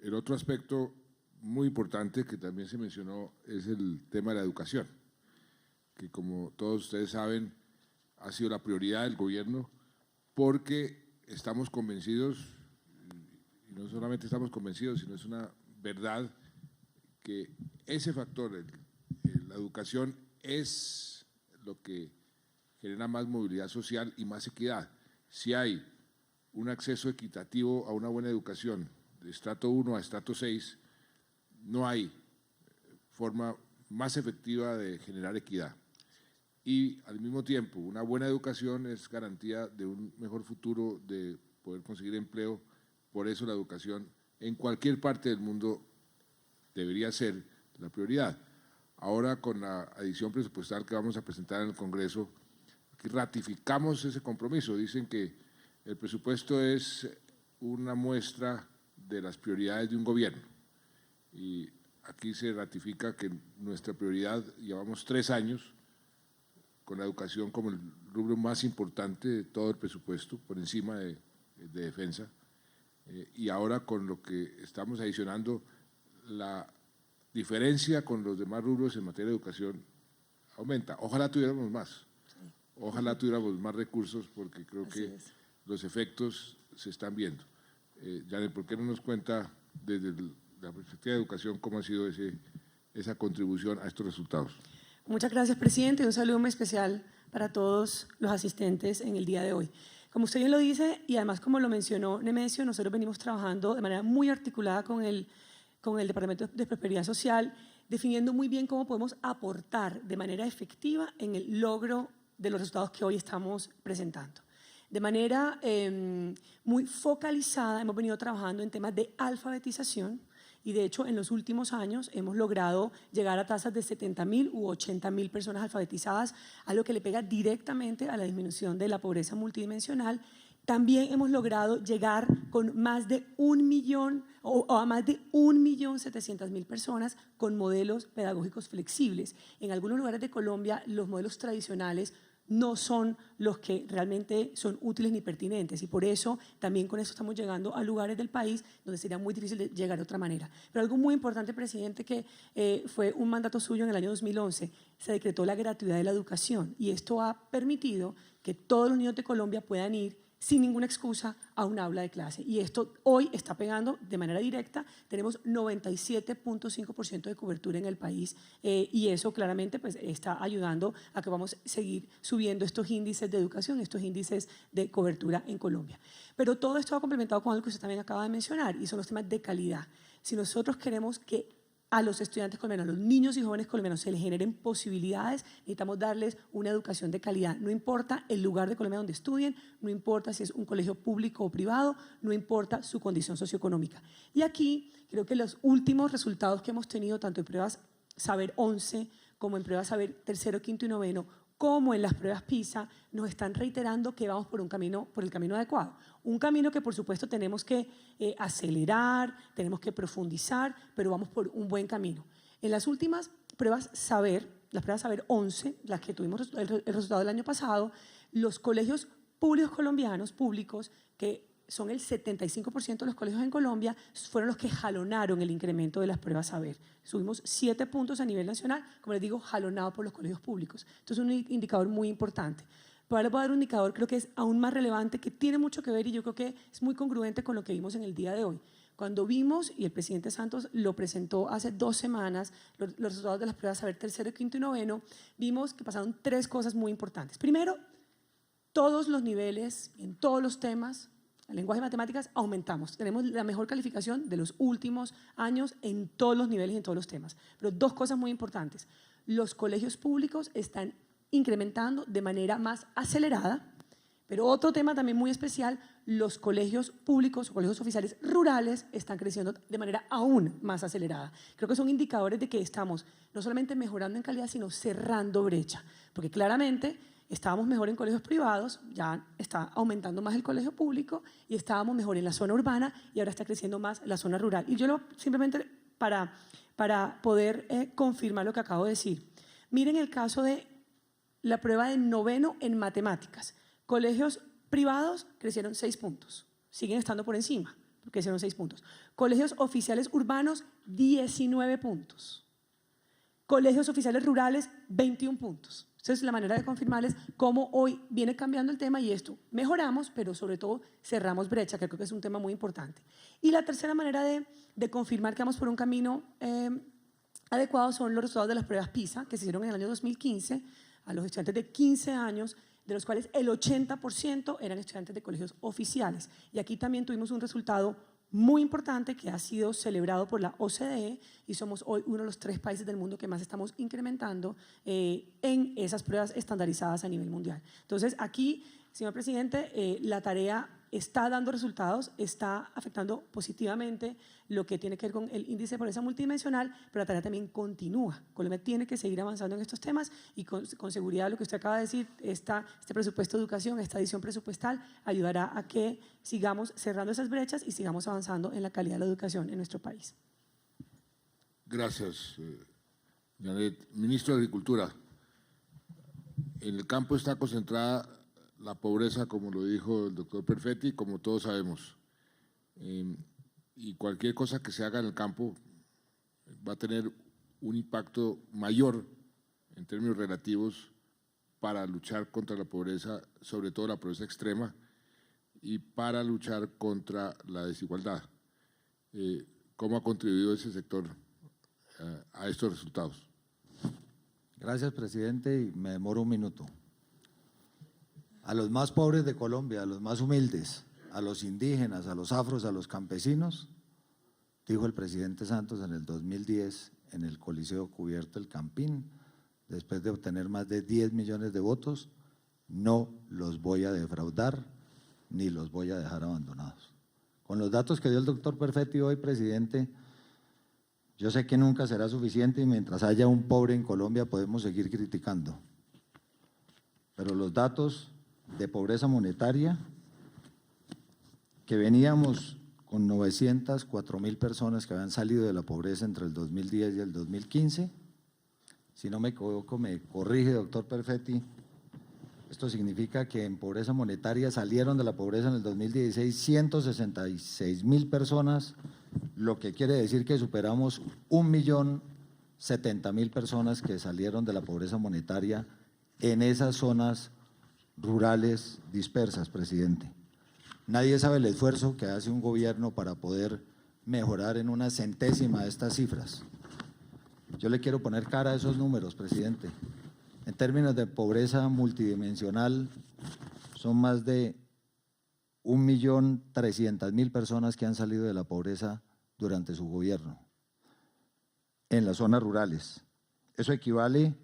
El otro aspecto muy importante que también se mencionó es el tema de la educación, que como todos ustedes saben ha sido la prioridad del gobierno, porque estamos convencidos, y no solamente estamos convencidos, sino es una verdad, que ese factor, la educación, es lo que genera más movilidad social y más equidad. Si hay un acceso equitativo a una buena educación de estrato 1 a estrato 6, no hay forma más efectiva de generar equidad. Y al mismo tiempo, una buena educación es garantía de un mejor futuro, de poder conseguir empleo. Por eso la educación en cualquier parte del mundo debería ser la prioridad. Ahora, con la adición presupuestal que vamos a presentar en el Congreso, aquí ratificamos ese compromiso. Dicen que el presupuesto es una muestra de las prioridades de un gobierno. Y aquí se ratifica que nuestra prioridad, llevamos 3 años con la educación como el rubro más importante de todo el presupuesto, por encima de defensa. Y ahora con lo que estamos adicionando, la diferencia con los demás rubros en materia de educación aumenta. Ojalá tuviéramos más, ojalá tuviéramos más recursos, porque creo que los efectos se están viendo. Janet, ¿por qué no nos cuenta desde la perspectiva de educación cómo ha sido esa contribución a estos resultados? Muchas gracias, presidente. Un saludo muy especial para todos los asistentes en el día de hoy. Como usted bien lo dice, y además como lo mencionó Nemesio, nosotros venimos trabajando de manera muy articulada con el Departamento de Prosperidad Social, definiendo muy bien cómo podemos aportar de manera efectiva en el logro de los resultados que hoy estamos presentando. De manera muy focalizada hemos venido trabajando en temas de alfabetización, y de hecho en los últimos años hemos logrado llegar a tasas de 70.000 u 80.000 personas alfabetizadas, algo que le pega directamente a la disminución de la pobreza multidimensional. También hemos logrado llegar con más de 1 millón o a más de 1.700.000 personas con modelos pedagógicos flexibles. En algunos lugares de Colombia los modelos tradicionales no son los que realmente son útiles ni pertinentes, y por eso también con eso estamos llegando a lugares del país donde sería muy difícil de llegar de otra manera. Pero algo muy importante, presidente, que fue un mandato suyo en el año 2011, se decretó la gratuidad de la educación, y esto ha permitido que todos los niños de Colombia puedan ir sin ninguna excusa a un aula de clase, y esto hoy está pegando de manera directa. Tenemos 97.5% de cobertura en el país, y eso claramente pues, está ayudando a que vamos a seguir subiendo estos índices de educación, estos índices de cobertura en Colombia. Pero todo esto va complementado con algo que usted también acaba de mencionar, y son los temas de calidad. Si nosotros queremos que a los estudiantes colombianos, a los niños y jóvenes colombianos se les generen posibilidades, necesitamos darles una educación de calidad. No importa el lugar de Colombia donde estudien, no importa si es un colegio público o privado, no importa su condición socioeconómica. Y aquí creo que los últimos resultados que hemos tenido, tanto en pruebas Saber 11, como en pruebas Saber tercero, quinto y noveno, como en las pruebas PISA, nos están reiterando que vamos por el camino adecuado. Un camino que, por supuesto, tenemos que acelerar, tenemos que profundizar, pero vamos por un buen camino. En las últimas pruebas Saber, las pruebas Saber 11, las que tuvimos el resultado del año pasado, los colegios públicos colombianos, públicos, que son el 75% de los colegios en Colombia, fueron los que jalonaron el incremento de las pruebas Saber. Subimos 7 puntos a nivel nacional, como les digo, jalonado por los colegios públicos. Entonces, es un indicador muy importante. Pero ahora les voy a dar un indicador, creo que es aún más relevante, que tiene mucho que ver y yo creo que es muy congruente con lo que vimos en el día de hoy. Cuando vimos, y el presidente Santos lo presentó hace 2 semanas, los resultados de las pruebas Saber tercero, quinto y noveno, vimos que pasaron 3 cosas muy importantes. Primero, todos los niveles, en todos los temas, el lenguaje y matemáticas, aumentamos. Tenemos la mejor calificación de los últimos años en todos los niveles y en todos los temas. Pero 2 cosas muy importantes. Los colegios públicos están incrementando de manera más acelerada, pero otro tema también muy especial, los colegios públicos o colegios oficiales rurales están creciendo de manera aún más acelerada. Creo que son indicadores de que estamos no solamente mejorando en calidad, sino cerrando brecha, porque claramente estábamos mejor en colegios privados, ya está aumentando más el colegio público, y estábamos mejor en la zona urbana y ahora está creciendo más la zona rural. Y yo simplemente para poder confirmar lo que acabo de decir. Miren el caso de la prueba de noveno en matemáticas. Colegios privados crecieron 6 puntos, siguen estando por encima, crecieron 6 puntos. Colegios oficiales urbanos, 19 puntos. Colegios oficiales rurales, 21 puntos. Esa es la manera de confirmarles cómo hoy viene cambiando el tema y esto mejoramos, pero sobre todo cerramos brecha, que creo que es un tema muy importante. Y la tercera manera de confirmar que vamos por un camino adecuado son los resultados de las pruebas PISA, que se hicieron en el año 2015 a los estudiantes de 15 años, de los cuales el 80% eran estudiantes de colegios oficiales. Y aquí también tuvimos un resultado muy importante que ha sido celebrado por la OCDE y somos hoy uno de los 3 países del mundo que más estamos incrementando en esas pruebas estandarizadas a nivel mundial. Entonces, aquí, señor presidente, la tarea está dando resultados, está afectando positivamente lo que tiene que ver con el índice de pobreza multidimensional, pero la tarea también continúa. Colombia tiene que seguir avanzando en estos temas y con seguridad lo que usted acaba de decir, este presupuesto de educación, esta edición presupuestal ayudará a que sigamos cerrando esas brechas y sigamos avanzando en la calidad de la educación en nuestro país. Gracias, Janet. Ministro de Agricultura, en el campo está concentrada la pobreza, como lo dijo el doctor Perfetti, como todos sabemos. Y cualquier cosa que se haga en el campo va a tener un impacto mayor en términos relativos para luchar contra la pobreza, sobre todo la pobreza extrema, y para luchar contra la desigualdad. ¿Cómo ha contribuido ese sector a estos resultados? Gracias, presidente, y me demoro un minuto. A los más pobres de Colombia, a los más humildes, a los indígenas, a los afros, a los campesinos, dijo el presidente Santos en el 2010 en el Coliseo Cubierto El Campín, después de obtener más de 10 millones de votos, no los voy a defraudar ni los voy a dejar abandonados. Con los datos que dio el doctor Perfetti hoy, presidente, yo sé que nunca será suficiente y mientras haya un pobre en Colombia podemos seguir criticando. Pero los datos de pobreza monetaria, que veníamos con 904.000 personas que habían salido de la pobreza entre el 2010 y el 2015, si no me equivoco, me corrige doctor Perfetti, esto significa que en pobreza monetaria salieron de la pobreza en el 2016 166.000 personas, lo que quiere decir que superamos 1.070.000 personas que salieron de la pobreza monetaria en esas zonas rurales dispersas, presidente. Nadie sabe el esfuerzo que hace un gobierno para poder mejorar en una centésima de estas cifras. Yo le quiero poner cara a esos números, presidente. En términos de pobreza multidimensional, son más de 1.300.000 personas que han salido de la pobreza durante su gobierno en las zonas rurales. Eso equivale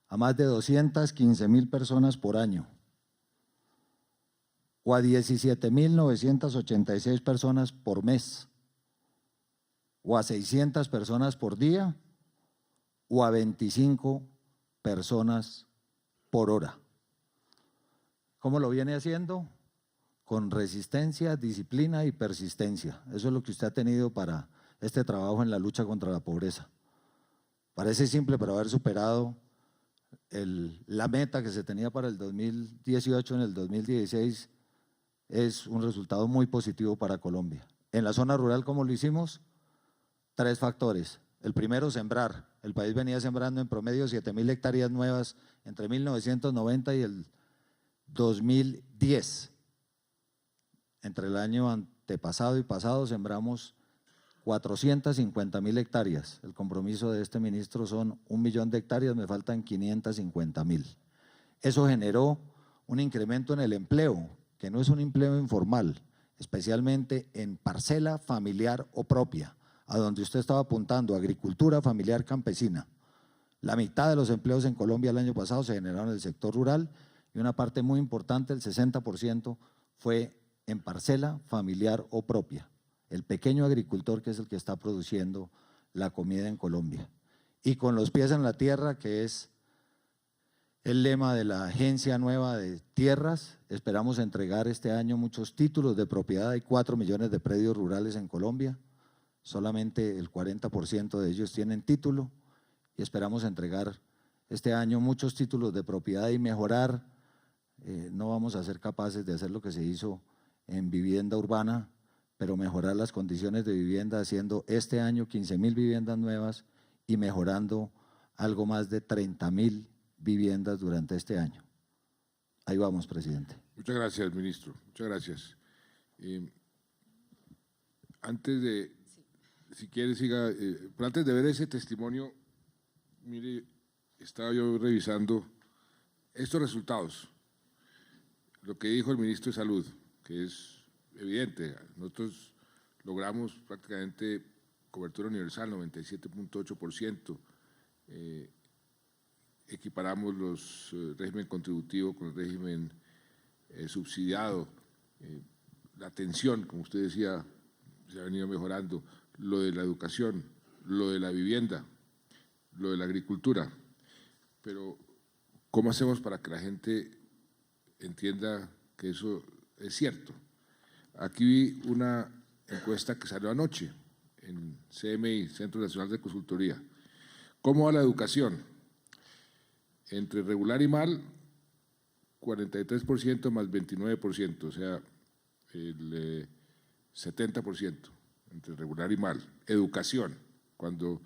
a más de 215.000 personas por año, o a 17.986 personas por mes, o a 600 personas por día, o a 25 personas por hora. ¿Cómo lo viene haciendo? Con resistencia, disciplina y persistencia. Eso es lo que usted ha tenido para este trabajo en la lucha contra la pobreza. Parece simple, pero haber superado la meta que se tenía para el 2018 en el 2016 es un resultado muy positivo para Colombia. En la zona rural, ¿cómo lo hicimos? 3 factores. El primero, sembrar. El país venía sembrando en promedio 7.000 hectáreas nuevas entre 1990 y el 2010. Entre el año antepasado y pasado sembramos 450.000 hectáreas. El compromiso de este ministro son 1 millón de hectáreas, me faltan 550.000. Eso generó un incremento en el empleo, que no es un empleo informal, especialmente en parcela familiar o propia, a donde usted estaba apuntando, agricultura familiar campesina. La mitad de los empleos en Colombia el año pasado se generaron en el sector rural y una parte muy importante, el 60%, fue en parcela familiar o propia. El pequeño agricultor, que es el que está produciendo la comida en Colombia. Y con los pies en la tierra, que es el lema de la Agencia Nueva de Tierras, esperamos entregar este año muchos títulos de propiedad. Hay 4 millones de predios rurales en Colombia, solamente el 40% de ellos tienen título y esperamos entregar este año muchos títulos de propiedad y mejorar. No vamos a ser capaces de hacer lo que se hizo en vivienda urbana, pero mejorar las condiciones de vivienda, haciendo este año 15.000 viviendas nuevas y mejorando algo más de 30.000 viviendas durante este año. Ahí vamos, presidente. Muchas gracias, ministro. Muchas gracias. Antes de, si quiere, siga, pero antes de ver ese testimonio, mire, estaba yo revisando estos resultados. Lo que dijo el ministro de Salud, que es evidente, nosotros logramos prácticamente cobertura universal, 97.8%, equiparamos los régimen contributivo con el régimen subsidiado, la atención, como usted decía, se ha venido mejorando, lo de la educación, lo de la vivienda, lo de la agricultura, pero ¿cómo hacemos para que la gente entienda que eso es cierto? Aquí vi una encuesta que salió anoche en CMI, Centro Nacional de Consultoría. ¿Cómo va la educación? Entre regular y mal, 43% más 29%, o sea, el 70% entre regular y mal. Educación, cuando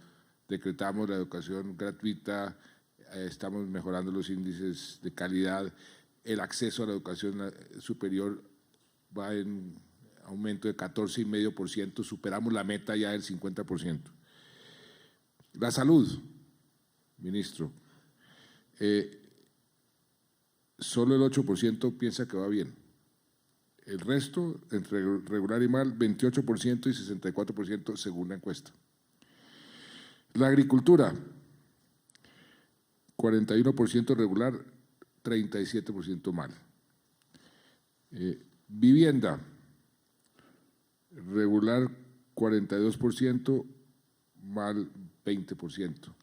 decretamos la educación gratuita, estamos mejorando los índices de calidad, el acceso a la educación superior va en aumento de 14,5%, superamos la meta ya del 50%. La salud, ministro, solo el 8% piensa que va bien. El resto, entre regular y mal, 28% y 64% según la encuesta. La agricultura, 41% regular, 37% mal. Vivienda, regular 42%, mal 20%.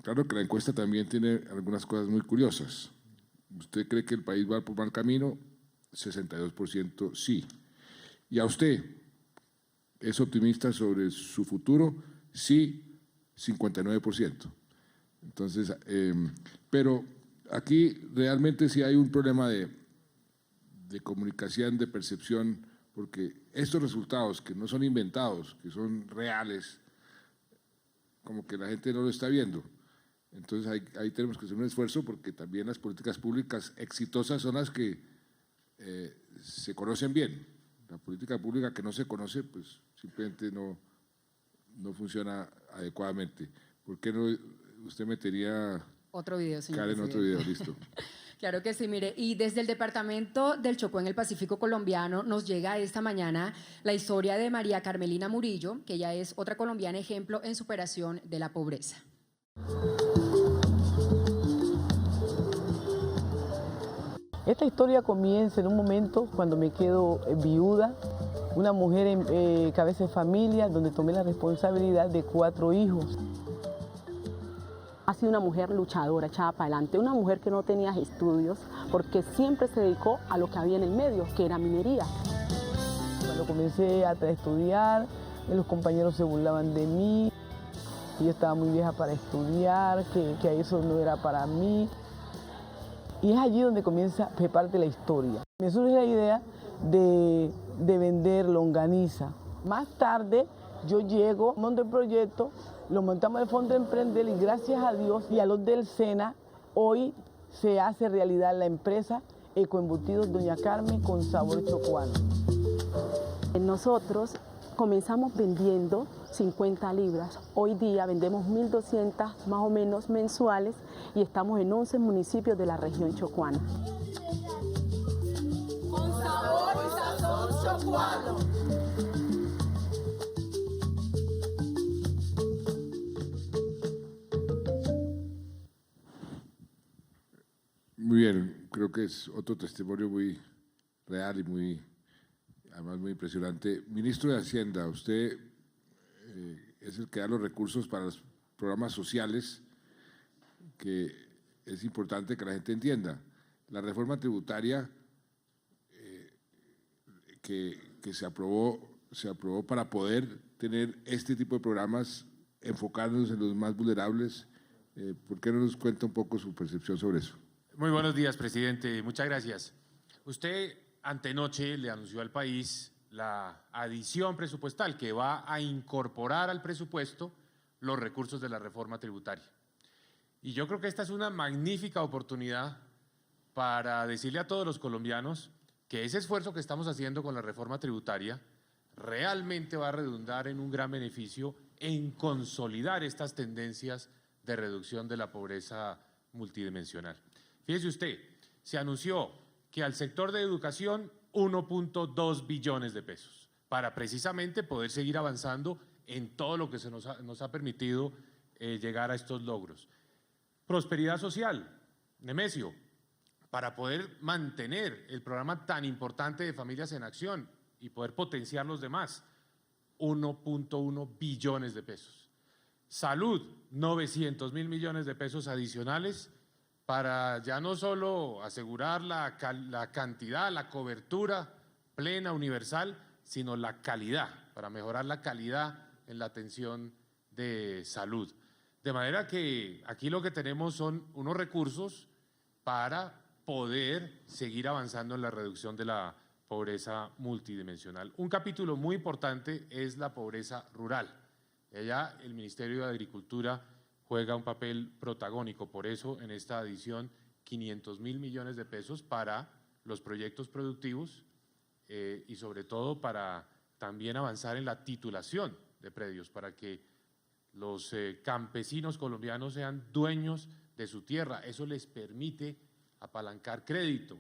Claro que la encuesta también tiene algunas cosas muy curiosas. ¿Usted cree que el país va por mal camino? 62% sí. ¿Y a usted es optimista sobre su futuro? Sí, 59%. Entonces, pero aquí realmente sí hay un problema de comunicación, de percepción, porque estos resultados que no son inventados, que son reales, como que la gente no lo está viendo. Entonces ahí tenemos que hacer un esfuerzo, porque también las políticas públicas exitosas son las que se conocen bien. La política pública que no se conoce, pues simplemente no funciona adecuadamente. ¿Por qué no usted metería otro video, señor Karen, presidente? otro video, listo? Claro que sí, mire, y desde el departamento del Chocó en el Pacífico colombiano nos llega esta mañana la historia de María Carmelina Murillo, que ella es otra colombiana ejemplo en superación de la pobreza. Esta historia comienza en un momento cuando me quedo viuda, una mujer cabeza de familia, donde tomé la responsabilidad de 4 hijos. sido una mujer luchadora, echada para adelante, una mujer que no tenía estudios, porque siempre se dedicó a lo que había en el medio, que era minería. Cuando comencé a estudiar, los compañeros se burlaban de mí, yo estaba muy vieja para estudiar, que eso no era para mí. Y es allí donde comienza parte la historia. Me surge la idea de vender longaniza. Más tarde yo llego, monto el proyecto, lo montamos el Fondo de Emprender y gracias a Dios y a los del SENA, hoy se hace realidad la empresa Ecoembutidos Doña Carmen con sabor chocuano. Nosotros comenzamos vendiendo 50 libras. Hoy día vendemos 1.200 más o menos mensuales y estamos en 11 municipios de la región chocuana. Con sabor y sazón chocuano. Muy bien, creo que es otro testimonio muy real y además muy impresionante. Ministro de Hacienda, usted es el que da los recursos para los programas sociales, que es importante que la gente entienda. La reforma tributaria que se aprobó para poder tener este tipo de programas, enfocarnos en los más vulnerables. ¿Por qué no nos cuenta un poco su percepción sobre eso? Muy buenos días, presidente. Muchas gracias. Usted antenoche le anunció al país la adición presupuestal que va a incorporar al presupuesto los recursos de la reforma tributaria. Y yo creo que esta es una magnífica oportunidad para decirle a todos los colombianos que ese esfuerzo que estamos haciendo con la reforma tributaria realmente va a redundar en un gran beneficio en consolidar estas tendencias de reducción de la pobreza multidimensional. Fíjese usted, se anunció que al sector de educación 1.2 billones de pesos para precisamente poder seguir avanzando en todo lo que nos ha permitido llegar a estos logros. Prosperidad social, Nemesio, para poder mantener el programa tan importante de Familias en Acción y poder potenciar los demás, 1.1 billones de pesos. Salud, 900.000 millones de pesos adicionales para ya no solo asegurar la cantidad, la cobertura plena, universal, sino la calidad, para mejorar la calidad en la atención de salud. De manera que aquí lo que tenemos son unos recursos para poder seguir avanzando en la reducción de la pobreza multidimensional. Un capítulo muy importante es la pobreza rural. Allá el Ministerio de Agricultura juega un papel protagónico, por eso en esta adición 500.000 millones de pesos para los proyectos productivos y sobre todo para también avanzar en la titulación de predios, para que los campesinos colombianos sean dueños de su tierra. Eso les permite apalancar crédito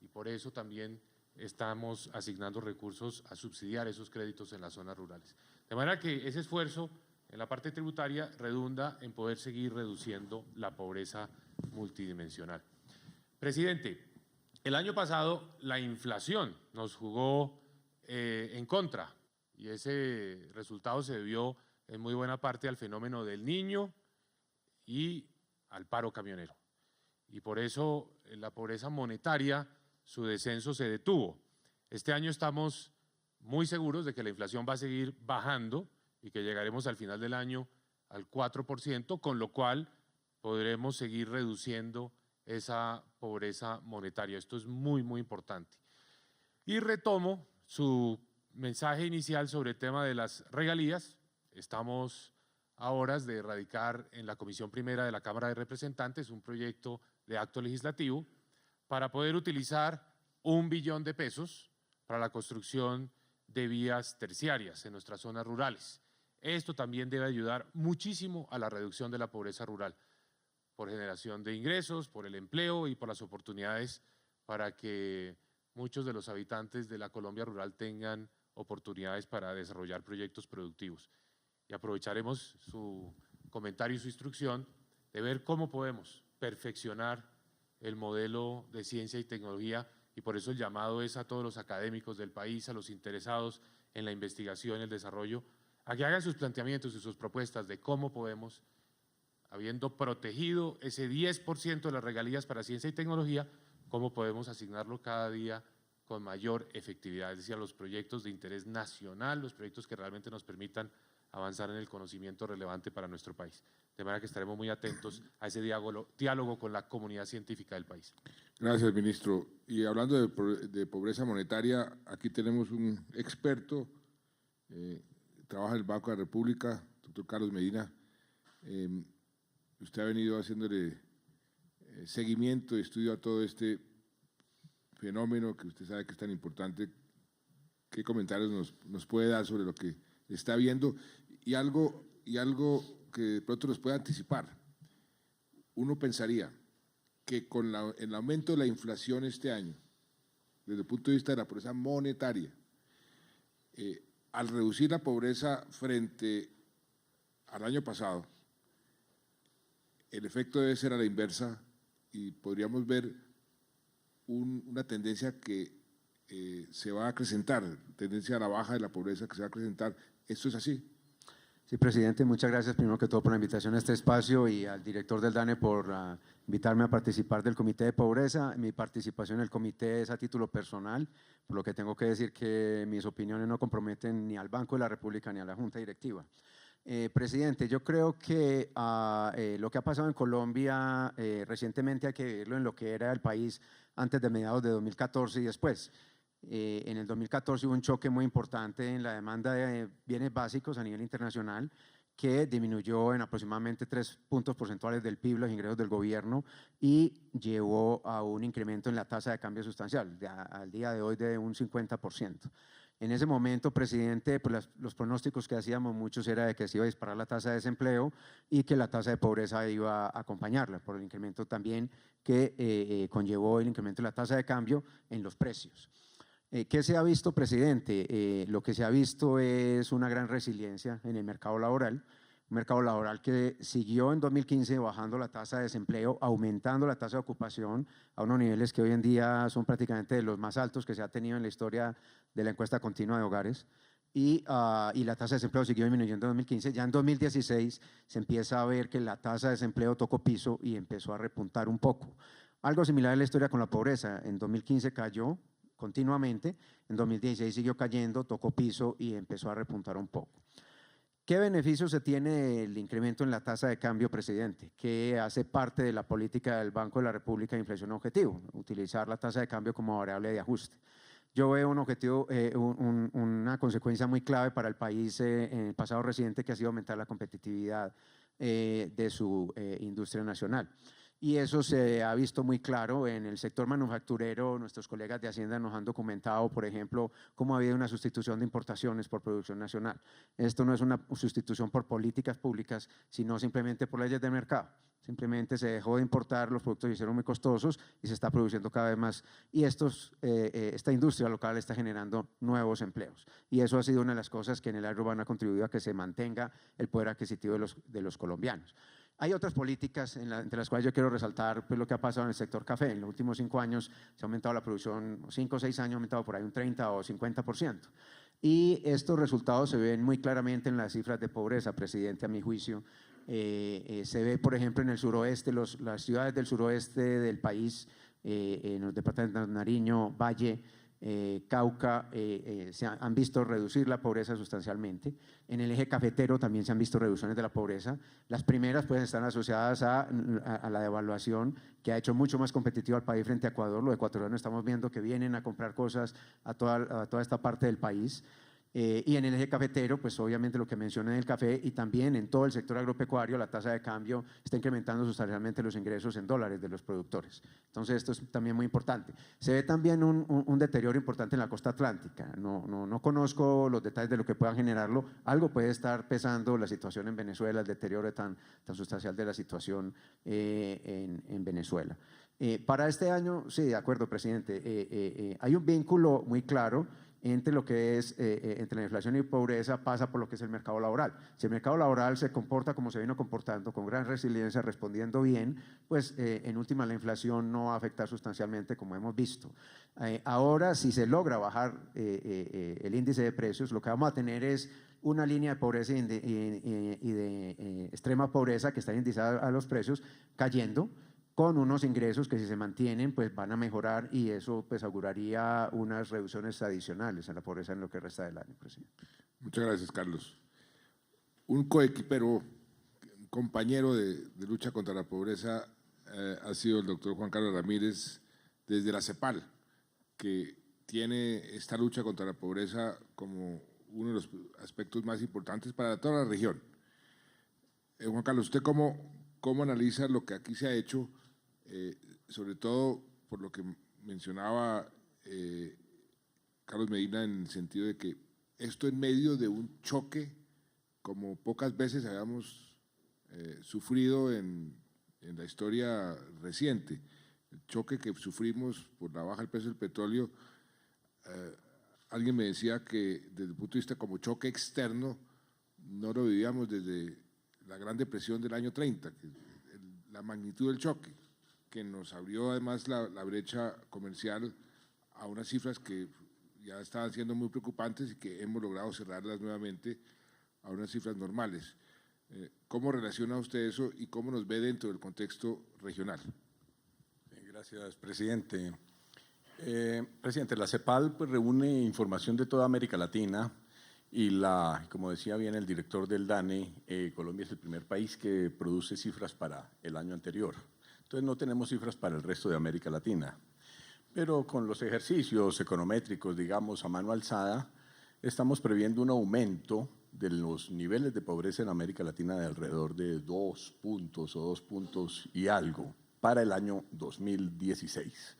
y por eso también estamos asignando recursos a subsidiar esos créditos en las zonas rurales. De manera que ese esfuerzo en la parte tributaria redunda en poder seguir reduciendo la pobreza multidimensional. Presidente, el año pasado la inflación nos jugó en contra y ese resultado se debió en muy buena parte al fenómeno del Niño y al paro camionero. Y por eso la pobreza monetaria, su descenso se detuvo. Este año estamos muy seguros de que la inflación va a seguir bajando y que llegaremos al final del año al 4%, con lo cual podremos seguir reduciendo esa pobreza monetaria. Esto es muy, muy importante. Y retomo su mensaje inicial sobre el tema de las regalías. Estamos a horas de erradicar en la Comisión Primera de la Cámara de Representantes un proyecto de acto legislativo para poder utilizar 1 billón de pesos para la construcción de vías terciarias en nuestras zonas rurales. Esto también debe ayudar muchísimo a la reducción de la pobreza rural, por generación de ingresos, por el empleo y por las oportunidades para que muchos de los habitantes de la Colombia rural tengan oportunidades para desarrollar proyectos productivos. Y aprovecharemos su comentario y su instrucción de ver cómo podemos perfeccionar el modelo de ciencia y tecnología, y por eso el llamado es a todos los académicos del país, a los interesados en la investigación y el desarrollo, a que hagan sus planteamientos y sus propuestas de cómo podemos habiendo protegido ese 10% de las regalías para ciencia y tecnología, cómo podemos asignarlo cada día con mayor efectividad, es decir, a los proyectos de interés nacional, los proyectos que realmente nos permitan avanzar en el conocimiento relevante para nuestro país. De manera que estaremos muy atentos a ese diálogo con la comunidad científica del país. Gracias, ministro. Y hablando de pobreza monetaria, aquí tenemos un experto, trabaja en el Banco de la República, doctor Carlos Medina. Usted ha venido haciéndole seguimiento y estudio a todo este fenómeno que usted sabe que es tan importante. ¿Qué comentarios nos puede dar sobre lo que está viendo? Y algo que de pronto nos puede anticipar. Uno pensaría que con el aumento de la inflación este año, desde el punto de vista de la pobreza monetaria, al reducir la pobreza frente al año pasado, el efecto debe ser a la inversa y podríamos ver una tendencia que se va a acrecentar, tendencia a la baja de la pobreza que se va a acrecentar. ¿Esto es así? Sí, presidente, muchas gracias primero que todo por la invitación a este espacio y al director del DANE por invitarme a participar del Comité de Pobreza. Mi participación en el comité es a título personal, por lo que tengo que decir que mis opiniones no comprometen ni al Banco de la República ni a la Junta Directiva. Presidente, yo creo que lo que ha pasado en Colombia recientemente hay que verlo en lo que era el país antes de mediados de 2014 y después. En el 2014 hubo un choque muy importante en la demanda de bienes básicos a nivel internacional que disminuyó en aproximadamente 3 puntos porcentuales del PIB los ingresos del gobierno y llevó a un incremento en la tasa de cambio sustancial, al día de hoy de un 50%. En ese momento, presidente, pues los pronósticos que hacíamos muchos era de que se iba a disparar la tasa de desempleo y que la tasa de pobreza iba a acompañarla por el incremento también que conllevó el incremento de la tasa de cambio en los precios. ¿Qué se ha visto, presidente? Lo que se ha visto es una gran resiliencia en el mercado laboral, un mercado laboral que siguió en 2015 bajando la tasa de desempleo, aumentando la tasa de ocupación a unos niveles que hoy en día son prácticamente de los más altos que se ha tenido en la historia de la encuesta continua de hogares. Y la tasa de desempleo siguió disminuyendo en 2015. Ya en 2016 se empieza a ver que la tasa de desempleo tocó piso y empezó a repuntar un poco. Algo similar en la historia con la pobreza. En 2015 cayó continuamente, en 2016 siguió cayendo, tocó piso y empezó a repuntar un poco. ¿Qué beneficio se tiene el incremento en la tasa de cambio, presidente? Que hace parte de la política del Banco de la República de inflación objetivo, utilizar la tasa de cambio como variable de ajuste. Yo veo un objetivo, una consecuencia muy clave para el país en el pasado reciente que ha sido aumentar la competitividad de su industria nacional. Y eso se ha visto muy claro en el sector manufacturero. Nuestros colegas de Hacienda nos han documentado, por ejemplo, cómo ha habido una sustitución de importaciones por producción nacional. Esto no es una sustitución por políticas públicas, sino simplemente por leyes de mercado. Simplemente se dejó de importar, los productos se hicieron muy costosos y se está produciendo cada vez más. Y esta industria local está generando nuevos empleos. Y eso ha sido una de las cosas que en el área urbana ha contribuido a que se mantenga el poder adquisitivo de los colombianos. Hay otras políticas entre las cuales yo quiero resaltar pues, lo que ha pasado en el sector café. En los últimos 5 años se ha aumentado la producción, 5 o 6 años ha aumentado por ahí un 30 o 50%. Y estos resultados se ven muy claramente en las cifras de pobreza, presidente, a mi juicio. Se ve, por ejemplo, en el suroeste, las ciudades del suroeste del país, en los departamentos de Nariño, Valle, Cauca, se han visto reducir la pobreza sustancialmente. En el eje cafetero también se han visto reducciones de la pobreza. Las primeras pues están asociadas a la devaluación que ha hecho mucho más competitivo al país frente a Ecuador. Los ecuatorianos estamos viendo que vienen a comprar cosas a toda esta parte del país. Y en el eje cafetero, pues obviamente lo que mencioné en el café y también en todo el sector agropecuario, la tasa de cambio está incrementando sustancialmente los ingresos en dólares de los productores. Entonces esto es también muy importante. Se ve también un deterioro importante en la costa atlántica. No conozco los detalles de lo que pueda generarlo. Algo puede estar pesando la situación en Venezuela, el deterioro tan sustancial de la situación en Venezuela. Para este año, sí, de acuerdo, presidente, hay un vínculo muy claro entre lo que es entre la inflación y pobreza pasa por lo que es el mercado laboral. Si el mercado laboral se comporta como se vino comportando, con gran resiliencia, respondiendo bien, pues en última la inflación no va a afectar sustancialmente como hemos visto. Ahora, si se logra bajar el índice de precios, lo que vamos a tener es una línea de pobreza y de extrema pobreza que está indizada a los precios cayendo, con unos ingresos que si se mantienen pues van a mejorar y eso pues auguraría unas reducciones adicionales en la pobreza en lo que resta del año, presidente. Muchas gracias, Carlos. Un coequipero, un compañero de lucha contra la pobreza ha sido el doctor Juan Carlos Ramírez desde la CEPAL, que tiene esta lucha contra la pobreza como uno de los aspectos más importantes para toda la región. Juan Carlos, ¿usted cómo analiza lo que aquí se ha hecho? Sobre todo por lo que mencionaba Carlos Medina, en el sentido de que esto en medio de un choque como pocas veces habíamos sufrido en la historia reciente, el choque que sufrimos por la baja del precio del petróleo. Alguien me decía que desde el punto de vista como choque externo no lo vivíamos desde la Gran Depresión del año 30, la magnitud del choque, que nos abrió además la brecha comercial a unas cifras que ya estaban siendo muy preocupantes y que hemos logrado cerrarlas nuevamente a unas cifras normales. ¿Cómo relaciona usted eso y cómo nos ve dentro del contexto regional? Gracias, presidente. Presidente, la CEPAL pues, reúne información de toda América Latina y como decía bien el director del DANE, Colombia es el primer país que produce cifras para el año anterior. Entonces no tenemos cifras para el resto de América Latina. Pero con los ejercicios econométricos, digamos, a mano alzada, estamos previendo un aumento de los niveles de pobreza en América Latina de alrededor de 2 puntos o 2 puntos y algo para el año 2016.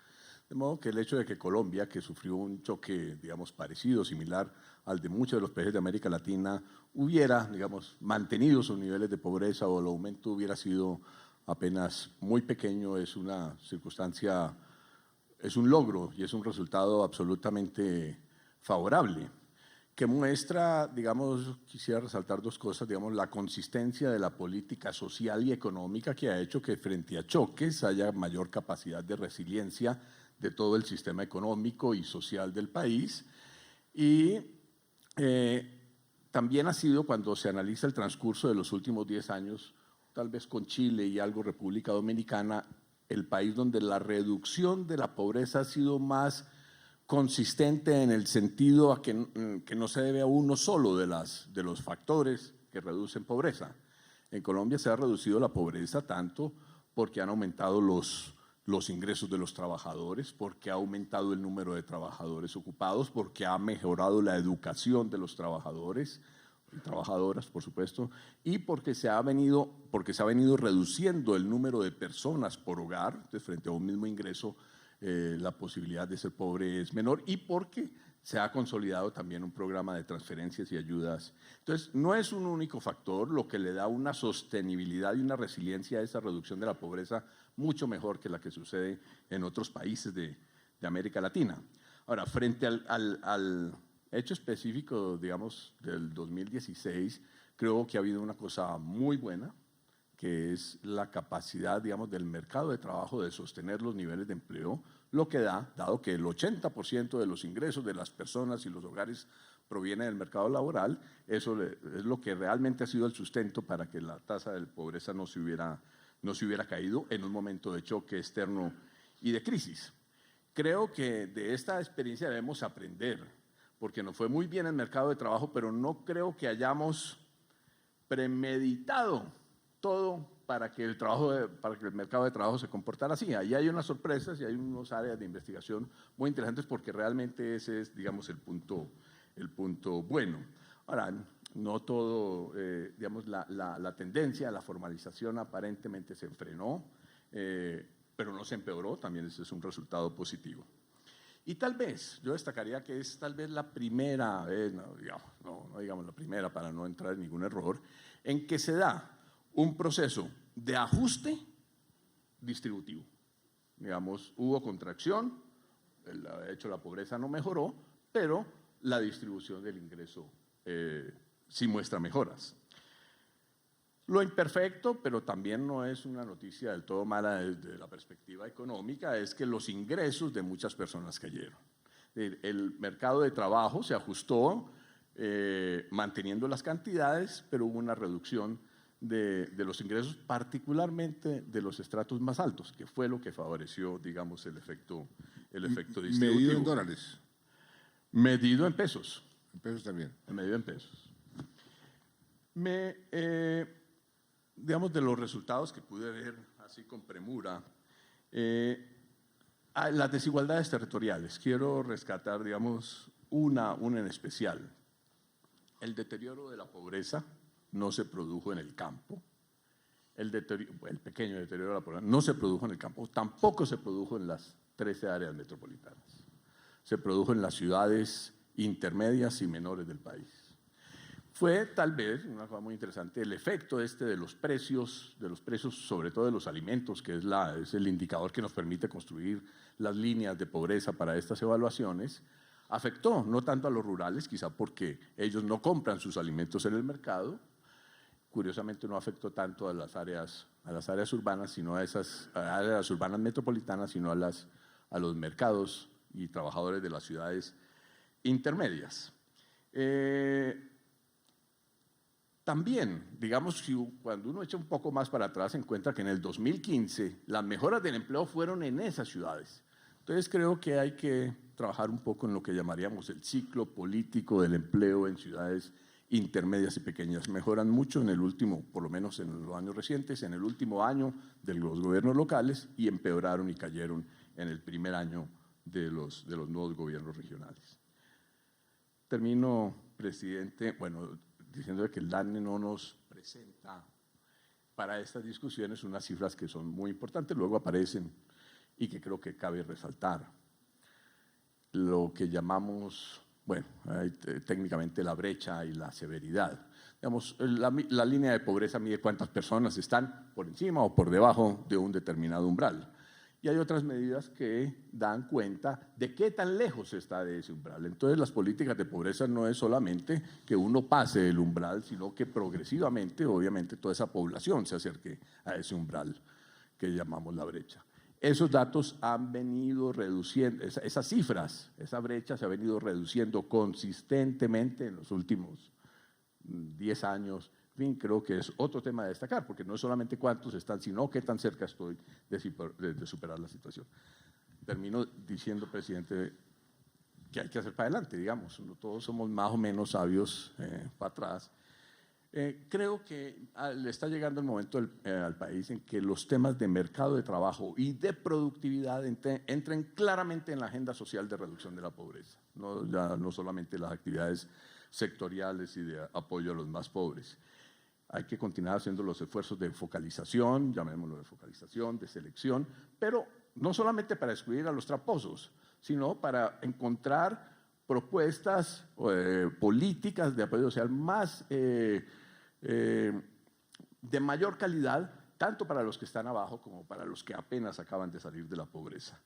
De modo que el hecho de que Colombia, que sufrió un choque, digamos, parecido, similar al de muchos de los países de América Latina, hubiera, digamos, mantenido sus niveles de pobreza o el aumento hubiera sido apenas muy pequeño, es una circunstancia, es un logro y es un resultado absolutamente favorable, que muestra, digamos, quisiera resaltar dos cosas, digamos, la consistencia de la política social y económica que ha hecho que frente a choques haya mayor capacidad de resiliencia de todo el sistema económico y social del país. Y también ha sido, cuando se analiza el transcurso de los últimos 10 años, tal vez con Chile y algo República Dominicana, el país donde la reducción de la pobreza ha sido más consistente en el sentido a que no se debe a uno solo de los factores que reducen pobreza. En Colombia se ha reducido la pobreza tanto porque han aumentado los ingresos de los trabajadores, porque ha aumentado el número de trabajadores ocupados, porque ha mejorado la educación de los trabajadores y trabajadoras, por supuesto, y porque se ha venido reduciendo el número de personas por hogar. Entonces, frente a un mismo ingreso, la posibilidad de ser pobre es menor, y porque se ha consolidado también un programa de transferencias y ayudas. Entonces, no es un único factor lo que le da una sostenibilidad y una resiliencia a esa reducción de la pobreza mucho mejor que la que sucede en otros países de América Latina. Ahora, frente al hecho específico, digamos, del 2016, creo que ha habido una cosa muy buena, que es la capacidad, digamos, del mercado de trabajo de sostener los niveles de empleo, lo que dado que el 80% de los ingresos de las personas y los hogares proviene del mercado laboral, eso es lo que realmente ha sido el sustento para que la tasa de pobreza no se hubiera caído en un momento de choque externo y de crisis. Creo que de esta experiencia debemos aprender, porque nos fue muy bien el mercado de trabajo, pero no creo que hayamos premeditado todo para que el mercado de trabajo se comportara así. Ahí hay unas sorpresas y hay unas áreas de investigación muy interesantes, porque realmente ese es, digamos, el punto bueno. Ahora, no todo, digamos, la tendencia a la formalización aparentemente se frenó, pero no se empeoró, también ese es un resultado positivo. Y tal vez, yo destacaría que es tal vez la primera vez, no digamos la primera para no entrar en ningún error, en que se da un proceso de ajuste distributivo. Digamos, hubo contracción, de hecho la pobreza no mejoró, pero la distribución del ingreso sí muestra mejoras. Lo imperfecto, pero también no es una noticia del todo mala desde la perspectiva económica, es que los ingresos de muchas personas cayeron. El mercado de trabajo se ajustó manteniendo las cantidades, pero hubo una reducción de los ingresos, particularmente de los estratos más altos, que fue lo que favoreció, digamos, el efecto distributivo. ¿Medido en dólares? Medido en pesos. En pesos también. Medido en pesos. Digamos, de los resultados que pude ver así con premura, las desigualdades territoriales. Quiero rescatar, digamos, una en especial. El deterioro de la pobreza no se produjo en el campo. El pequeño deterioro de la pobreza no se produjo en el campo, tampoco se produjo en las 13 áreas metropolitanas. Se produjo en las ciudades intermedias y menores del país. Fue tal vez, una cosa muy interesante, el efecto de los precios, sobre todo de los alimentos, que es el indicador que nos permite construir las líneas de pobreza para estas evaluaciones, afectó no tanto a los rurales, quizá porque ellos no compran sus alimentos en el mercado. Curiosamente no afectó tanto a las áreas urbanas, sino a esas áreas urbanas metropolitanas, sino a los mercados y trabajadores de las ciudades intermedias. También, digamos, cuando uno echa un poco más para atrás, se encuentra que en el 2015 las mejoras del empleo fueron en esas ciudades. Entonces creo que hay que trabajar un poco en lo que llamaríamos el ciclo político del empleo en ciudades intermedias y pequeñas. Mejoran mucho en el último, por lo menos en los años recientes, en el último año de los gobiernos locales, y empeoraron y cayeron en el primer año de los nuevos gobiernos regionales. Termino, presidente, diciendo que el DANE no nos presenta para estas discusiones unas cifras que son muy importantes, luego aparecen y que creo que cabe resaltar. Lo que llamamos, técnicamente la brecha y la severidad. Digamos, la línea de pobreza mide cuántas personas están por encima o por debajo de un determinado umbral. Y hay otras medidas que dan cuenta de qué tan lejos está de ese umbral. Entonces, las políticas de pobreza no es solamente que uno pase el umbral, sino que progresivamente, obviamente, toda esa población se acerque a ese umbral que llamamos la brecha. Esos datos han venido reduciendo, esas cifras, esa brecha se ha venido reduciendo consistentemente en los últimos 10 años. En fin, creo que es otro tema a destacar, porque no es solamente cuántos están, sino qué tan cerca estoy de superar la situación. Termino diciendo, presidente, que hay que hacer para adelante, digamos. Todos somos más o menos sabios para atrás. Creo que le está llegando el momento al país en que los temas de mercado de trabajo y de productividad entren claramente en la agenda social de reducción de la pobreza, no solamente las actividades sectoriales y de apoyo a los más pobres. Hay que continuar haciendo los esfuerzos de focalización, llamémoslo de focalización, de selección, pero no solamente para excluir a los tramposos, sino para encontrar propuestas políticas de apoyo social de mayor calidad, tanto para los que están abajo como para los que apenas acaban de salir de la pobreza.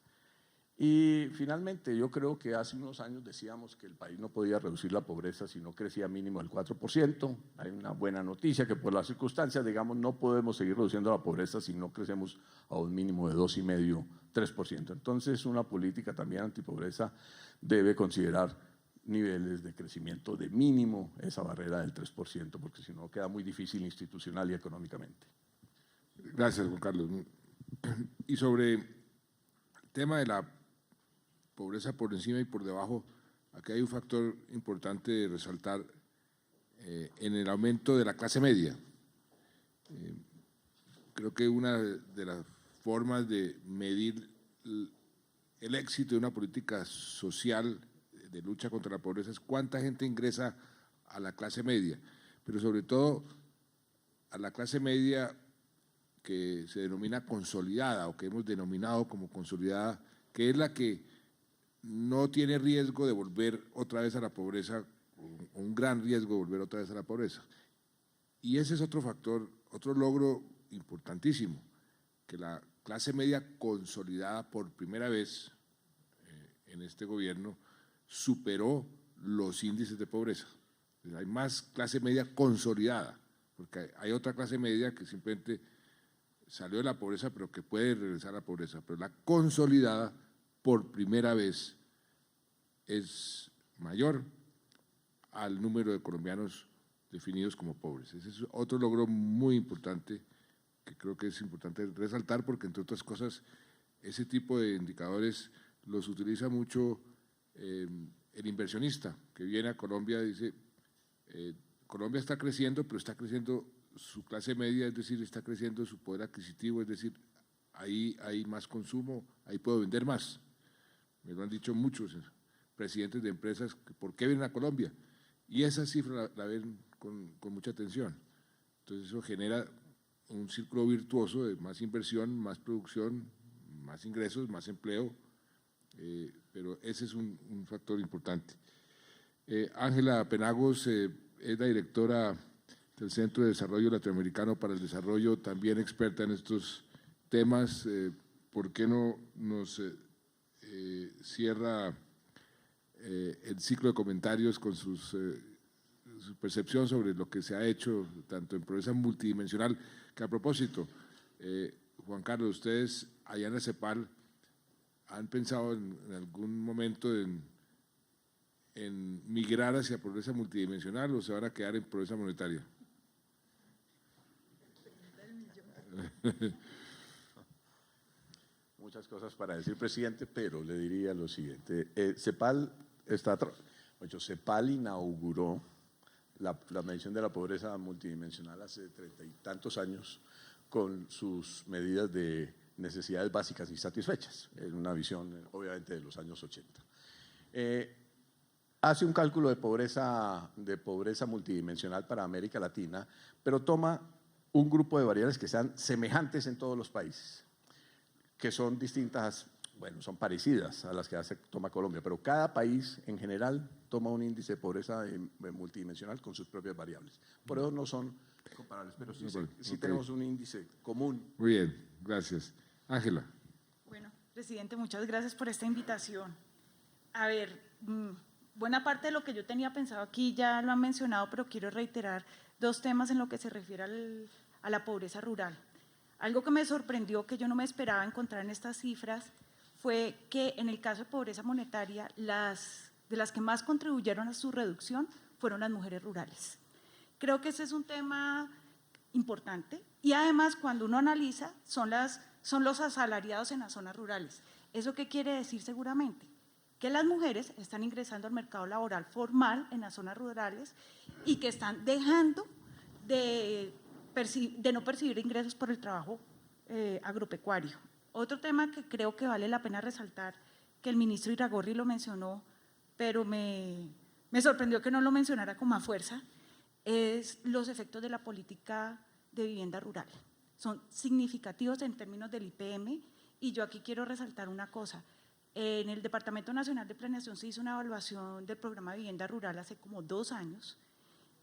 Y finalmente, yo creo que hace unos años decíamos que el país no podía reducir la pobreza si no crecía mínimo el 4%. Hay una buena noticia que por las circunstancias, digamos, no podemos seguir reduciendo la pobreza si no crecemos a un mínimo de 2,5%, 3%. Entonces, una política también antipobreza debe considerar niveles de crecimiento de mínimo esa barrera del 3%, porque si no queda muy difícil institucional y económicamente. Gracias, Juan Carlos. Y sobre el tema de la pobreza por encima y por debajo, aquí hay un factor importante de resaltar en el aumento de la clase media. Creo que una de las formas de medir el éxito de una política social de lucha contra la pobreza es cuánta gente ingresa a la clase media, pero sobre todo a la clase media que se denomina consolidada o que hemos denominado como consolidada, que es la que no tiene riesgo de volver otra vez a la pobreza, o un gran riesgo de volver otra vez a la pobreza. Y ese es otro factor, otro logro importantísimo, que la clase media consolidada por primera vez en este gobierno superó los índices de pobreza. Hay más clase media consolidada, porque hay otra clase media que simplemente salió de la pobreza, pero que puede regresar a la pobreza. Pero la consolidada, por primera vez, es mayor al número de colombianos definidos como pobres. Ese es otro logro muy importante que creo que es importante resaltar, porque entre otras cosas ese tipo de indicadores los utiliza mucho el inversionista que viene a Colombia y dice, Colombia está creciendo, pero está creciendo su clase media, es decir, está creciendo su poder adquisitivo, es decir, ahí hay más consumo, ahí puedo vender más. Me lo han dicho muchos presidentes de empresas, ¿por qué vienen a Colombia? Y esa cifra la ven con mucha atención. Entonces eso genera un círculo virtuoso de más inversión, más producción, más ingresos, más empleo, pero ese es un factor importante. Ángela Penagos es la directora del Centro de Desarrollo Latinoamericano para el Desarrollo, también experta en estos temas. ¿Por qué no nos cierra el ciclo de comentarios con su percepción sobre lo que se ha hecho tanto en pobreza multidimensional, que a propósito, Juan Carlos, ustedes allá en la CEPAL han pensado en algún momento en migrar hacia pobreza multidimensional o se van a quedar en pobreza monetaria? Muchas cosas para decir, presidente, pero le diría lo siguiente. CEPAL inauguró la medición de la pobreza multidimensional hace 30 y tantos años con sus medidas de necesidades básicas insatisfechas, en una visión obviamente de los años 80. Hace un cálculo de pobreza multidimensional para América Latina, pero toma un grupo de variables que sean semejantes en todos los países, que son distintas, bueno, son parecidas a las que toma Colombia, pero cada país en general toma un índice de pobreza multidimensional con sus propias variables. Por eso no son comparables, pero sí tenemos un índice común. Muy bien, gracias. Ángela. Bueno, presidente, muchas gracias por esta invitación. A ver, buena parte de lo que yo tenía pensado aquí ya lo han mencionado, pero quiero reiterar dos temas en lo que se refiere a la pobreza rural. Algo que me sorprendió, que yo no me esperaba encontrar en estas cifras, fue que en el caso de pobreza monetaria, de las que más contribuyeron a su reducción fueron las mujeres rurales. Creo que ese es un tema importante y además cuando uno analiza son los asalariados en las zonas rurales. ¿Eso qué quiere decir seguramente? Que las mujeres están ingresando al mercado laboral formal en las zonas rurales y que están dejando de no percibir ingresos por el trabajo agropecuario. Otro tema que creo que vale la pena resaltar, que el ministro Iragorri lo mencionó, pero me sorprendió que no lo mencionara con más fuerza, es los efectos de la política de vivienda rural. Son significativos en términos del IPM y yo aquí quiero resaltar una cosa. En el Departamento Nacional de Planeación se hizo una evaluación del programa de vivienda rural hace como 2 años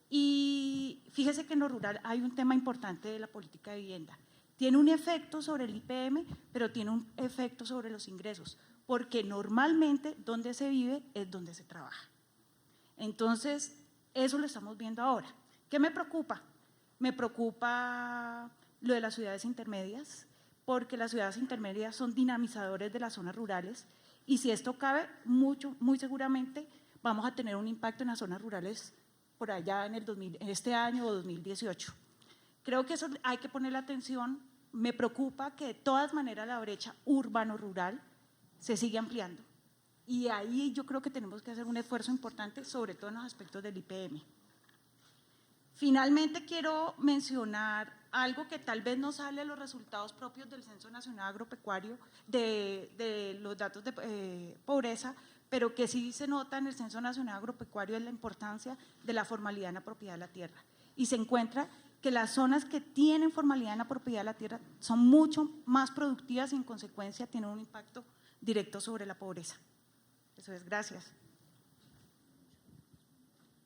y fíjese que en lo rural hay un tema importante de la política de vivienda. Tiene un efecto sobre el IPM, pero tiene un efecto sobre los ingresos, porque normalmente donde se vive es donde se trabaja. Entonces, eso lo estamos viendo ahora. ¿Qué me preocupa? Me preocupa lo de las ciudades intermedias, porque las ciudades intermedias son dinamizadores de las zonas rurales y si esto cabe, muy seguramente vamos a tener un impacto en las zonas rurales por allá en este año o 2018. Creo que eso hay que ponerle atención. Me preocupa que de todas maneras la brecha urbano-rural se sigue ampliando y ahí yo creo que tenemos que hacer un esfuerzo importante, sobre todo en los aspectos del IPM. Finalmente quiero mencionar algo que tal vez no sale de los resultados propios del Censo Nacional Agropecuario, de los datos de pobreza, pero que sí se nota en el Censo Nacional Agropecuario es la importancia de la formalidad en la propiedad de la tierra. Y se encuentra que las zonas que tienen formalidad en la propiedad de la tierra son mucho más productivas y en consecuencia tienen un impacto directo sobre la pobreza. Eso es, gracias.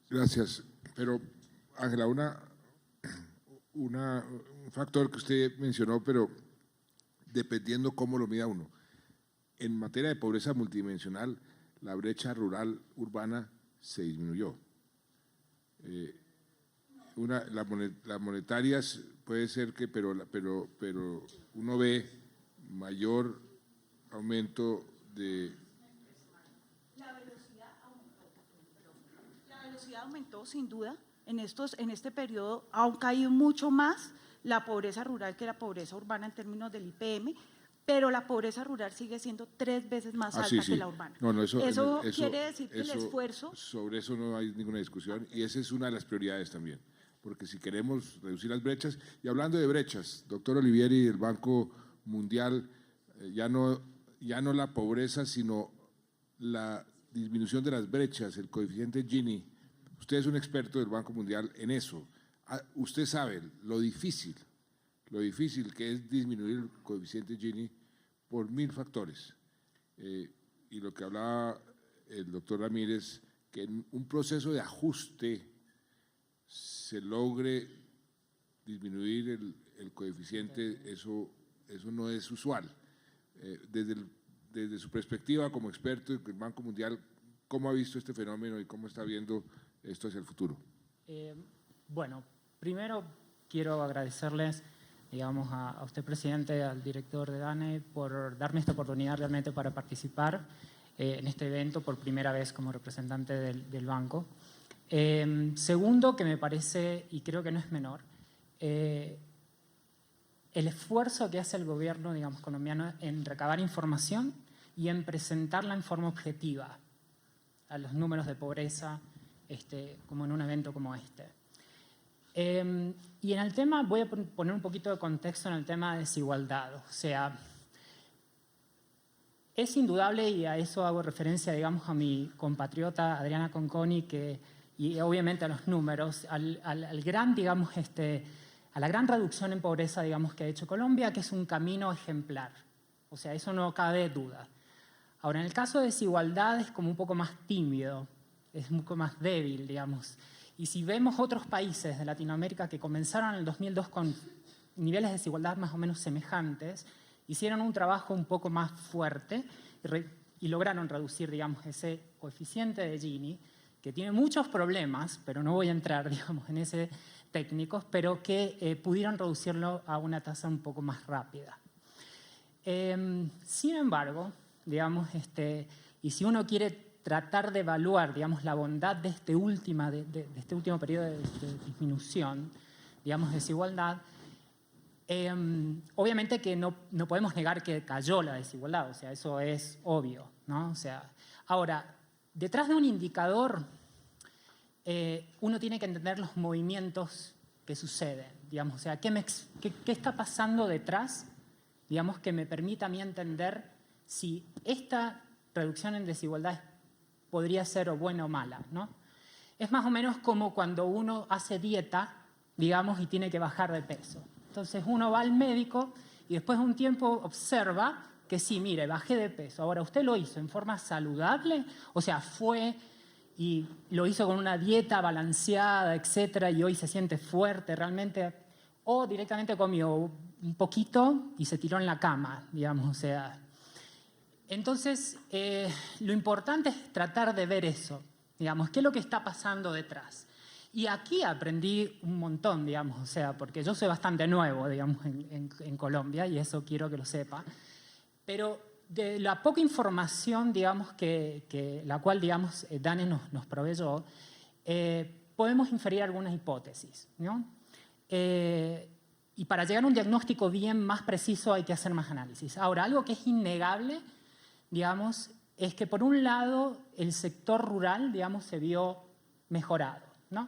Gracias. Pero, Ángela, un factor que usted mencionó, pero dependiendo cómo lo mida uno. En materia de pobreza multidimensional, la brecha rural urbana se disminuyó. Las monetarias puede ser que, pero uno ve mayor aumento de... La velocidad aumentó sin duda. En este periodo ha caído mucho más la pobreza rural que la pobreza urbana en términos del IPM, pero la pobreza rural sigue siendo 3 veces más alta que la urbana. Eso quiere decir que el esfuerzo... Sobre eso no hay ninguna discusión y esa es una de las prioridades también, porque si queremos reducir las brechas, y hablando de brechas, doctor Olivieri del Banco Mundial, ya no la pobreza, sino la disminución de las brechas, el coeficiente Gini. Usted es un experto del Banco Mundial en eso. Usted sabe lo difícil que es disminuir el coeficiente Gini por 1000 factores. Y lo que hablaba el doctor Ramírez, que en un proceso de ajuste se logre disminuir el coeficiente, eso no es usual. Desde su perspectiva como experto del Banco Mundial, ¿cómo ha visto este fenómeno y cómo está viendo esto hacia el futuro? Bueno, primero quiero agradecerles, digamos, a usted, presidente, al director de DANE, por darme esta oportunidad realmente para participar en este evento por primera vez como representante del banco. Segundo, que me parece, y creo que no es menor, el esfuerzo que hace el gobierno, digamos, colombiano en recabar información y en presentarla en forma objetiva a los números de pobreza, como en un evento como este. Y en el tema, voy a poner un poquito de contexto en el tema de desigualdad. O sea, es indudable, y a eso hago referencia, digamos, a mi compatriota Adriana Conconi, y obviamente a los números, al gran, digamos, a la gran reducción en pobreza, digamos, que ha hecho Colombia, que es un camino ejemplar. O sea, eso no cabe duda. Ahora, en el caso de desigualdad es como un poco más tímido, es un poco más débil, digamos. Y si vemos otros países de Latinoamérica que comenzaron en el 2002 con niveles de desigualdad más o menos semejantes, hicieron un trabajo un poco más fuerte y lograron reducir, digamos, ese coeficiente de Gini, que tiene muchos problemas, pero no voy a entrar, digamos, en ese técnicos, pero que pudieron reducirlo a una tasa un poco más rápida. Sin embargo, digamos, y si uno quiere tratar de evaluar, digamos, la bondad de este último periodo de disminución, digamos, de desigualdad, obviamente que no podemos negar que cayó la desigualdad, o sea, eso es obvio, ¿no? O sea, ahora, detrás de un indicador, uno tiene que entender los movimientos que suceden, digamos, o sea, ¿qué está pasando detrás, digamos, que me permita a mí entender si esta reducción en desigualdad podría ser o buena o mala, ¿no? Es más o menos como cuando uno hace dieta, digamos, y tiene que bajar de peso. Entonces uno va al médico y después de un tiempo observa que sí, mire, bajé de peso. Ahora, ¿usted lo hizo en forma saludable? O sea, fue y lo hizo con una dieta balanceada, etcétera, y hoy se siente fuerte realmente, o directamente comió un poquito y se tiró en la cama, digamos, o sea. Entonces, lo importante es tratar de ver eso, digamos, qué es lo que está pasando detrás. Y aquí aprendí un montón, digamos, o sea, porque yo soy bastante nuevo, digamos, en Colombia, y eso quiero que lo sepa, pero de la poca información, digamos, la cual, digamos, DANE nos proveyó, podemos inferir algunas hipótesis, ¿no? Y para llegar a un diagnóstico bien más preciso hay que hacer más análisis. Ahora, algo que es innegable, digamos, es que por un lado el sector rural, digamos, se vio mejorado, ¿no?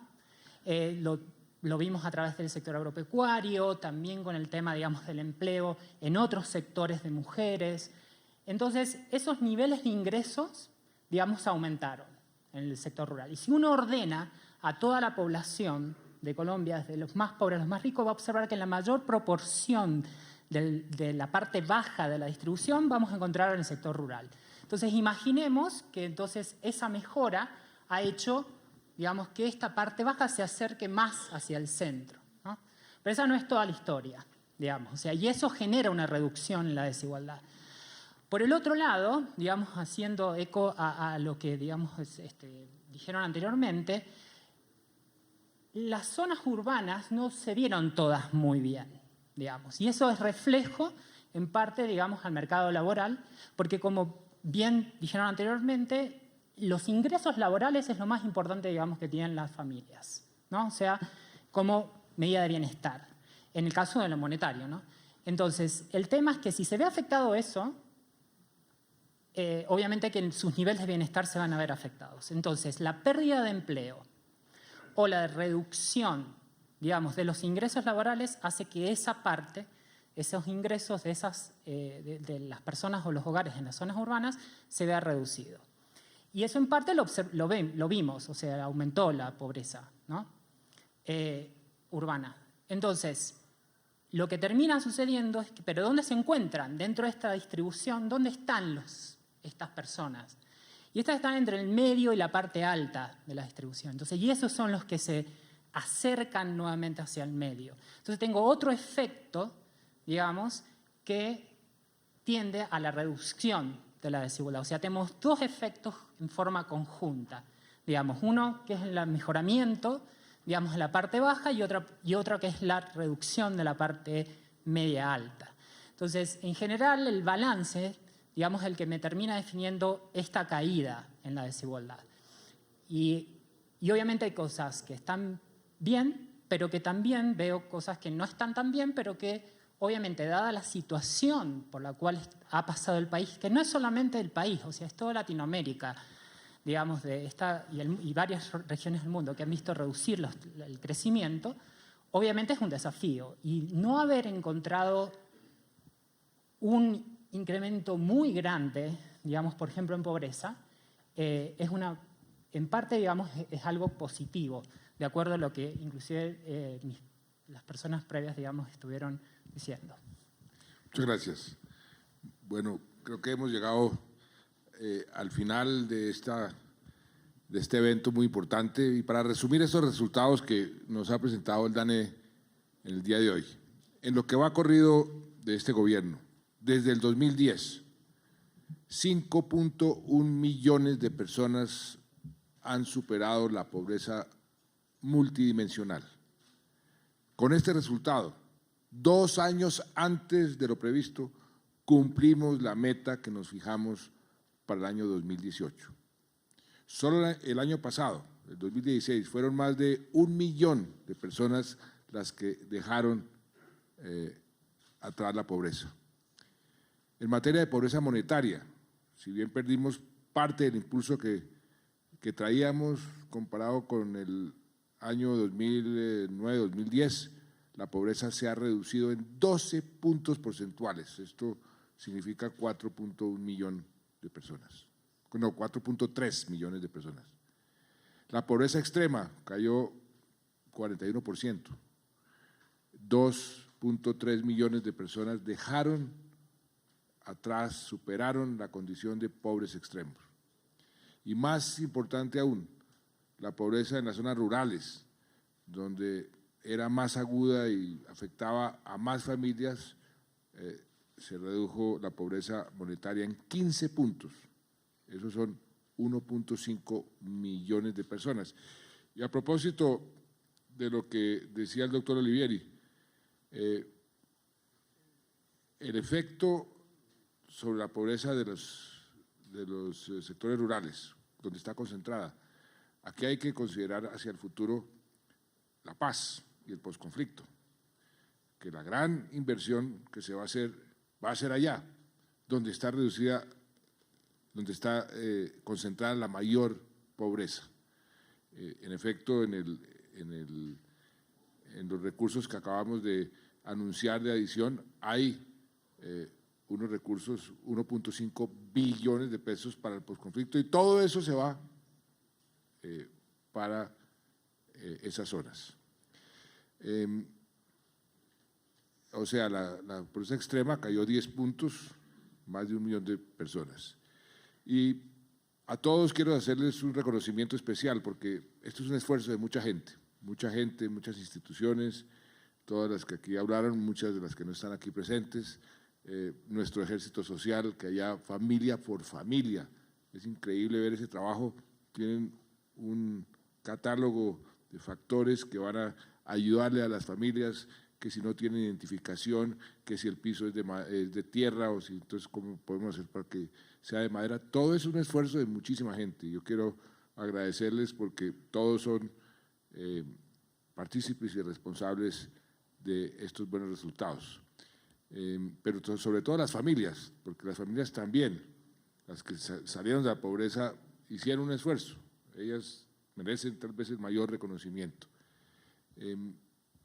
Lo vimos a través del sector agropecuario, también con el tema, digamos, del empleo en otros sectores de mujeres. Entonces, esos niveles de ingresos, digamos, aumentaron en el sector rural. Y si uno ordena a toda la población de Colombia, desde los más pobres a los más ricos, va a observar que la mayor proporción de la parte baja de la distribución vamos a encontrar en el sector rural. Entonces, imaginemos que entonces esa mejora ha hecho, digamos, que esta parte baja se acerque más hacia el centro, ¿no? Pero esa no es toda la historia, digamos, o sea, y eso genera una reducción en la desigualdad. Por el otro lado, digamos, haciendo eco a lo que, digamos, dijeron anteriormente, las zonas urbanas no se vieron todas muy bien, digamos. Y eso es reflejo, en parte, digamos, al mercado laboral, porque como bien dijeron anteriormente, los ingresos laborales es lo más importante, digamos, que tienen las familias, ¿no? O sea, como medida de bienestar, en el caso de lo monetario, ¿no? Entonces, el tema es que si se ve afectado eso, obviamente que sus niveles de bienestar se van a ver afectados. Entonces, la pérdida de empleo o la reducción, digamos, de los ingresos laborales hace que esa parte, esos ingresos de las personas o los hogares en las zonas urbanas se vea reducido. Y eso en parte lo vimos, o sea, aumentó la pobreza, ¿no? Urbana. Entonces, lo que termina sucediendo es que, ¿pero dónde se encuentran dentro de esta distribución? ¿Dónde están estas personas? Y estas están entre el medio y la parte alta de la distribución. Entonces, y esos son los que se acercan nuevamente hacia el medio. Entonces tengo otro efecto, digamos, que tiende a la reducción de la desigualdad. O sea, tenemos dos efectos en forma conjunta. Digamos, uno que es el mejoramiento, digamos, de la parte baja y otro que es la reducción de la parte media alta. Entonces, en general, el balance, digamos, es el que me termina definiendo esta caída en la desigualdad. Y obviamente hay cosas que están bien, pero que también veo cosas que no están tan bien, pero que obviamente, dada la situación por la cual ha pasado el país, que no es solamente el país, o sea, es toda Latinoamérica, digamos, y varias regiones del mundo que han visto reducir el crecimiento, obviamente es un desafío. Y no haber encontrado un incremento muy grande, digamos, por ejemplo, en pobreza, en parte, digamos, es algo positivo, de acuerdo a lo que inclusive las personas previas, digamos, estuvieron diciendo. Muchas gracias. Bueno, creo que hemos llegado al final de este evento muy importante, y para resumir estos resultados que nos ha presentado el DANE en el día de hoy. En lo que va corrido de este gobierno, desde el 2010, 5.1 millones de personas han superado la pobreza multidimensional. Con este resultado, 2 años antes de lo previsto, cumplimos la meta que nos fijamos para el año 2018. Solo el año pasado, el 2016, fueron más de 1 millón de personas las que dejaron atrás la pobreza. En materia de pobreza monetaria, si bien perdimos parte del impulso que traíamos comparado con el año 2009-2010, la pobreza se ha reducido en 12 puntos porcentuales. Esto significa 4.1 millón de personas. No, 4.3 millones de personas. La pobreza extrema cayó 41%. 2.3 millones de personas dejaron atrás, superaron la condición de pobres extremos. Y más importante aún, la pobreza en las zonas rurales, donde era más aguda y afectaba a más familias, se redujo la pobreza monetaria en 15 puntos. Esos son 1.5 millones de personas. Y a propósito de lo que decía el doctor Olivieri, el efecto sobre la pobreza de los sectores rurales, donde está concentrada, aquí hay que considerar hacia el futuro la paz y el posconflicto, que la gran inversión que se va a hacer allá, donde está reducida, donde está concentrada la mayor pobreza. En efecto, en los recursos que acabamos de anunciar de adición, hay unos recursos, 1.5 billones de pesos para el posconflicto, y todo eso se va para esas zonas. O sea, la pobreza extrema cayó 10 puntos, más de 1 millón de personas. Y a todos quiero hacerles un reconocimiento especial, porque esto es un esfuerzo de mucha gente, muchas instituciones, todas las que aquí hablaron, muchas de las que no están aquí presentes, nuestro ejército social, que haya familia por familia. Es increíble ver ese trabajo. Tienen un catálogo de factores que van a ayudarle a las familias, que si no tienen identificación, que si el piso es de tierra o si entonces cómo podemos hacer para que sea de madera. Todo es un esfuerzo de muchísima gente. Yo quiero agradecerles porque todos son partícipes y responsables de estos buenos resultados. Pero sobre todo las familias, porque las familias también, las que salieron de la pobreza, hicieron un esfuerzo. Ellas merecen tal vez el mayor reconocimiento.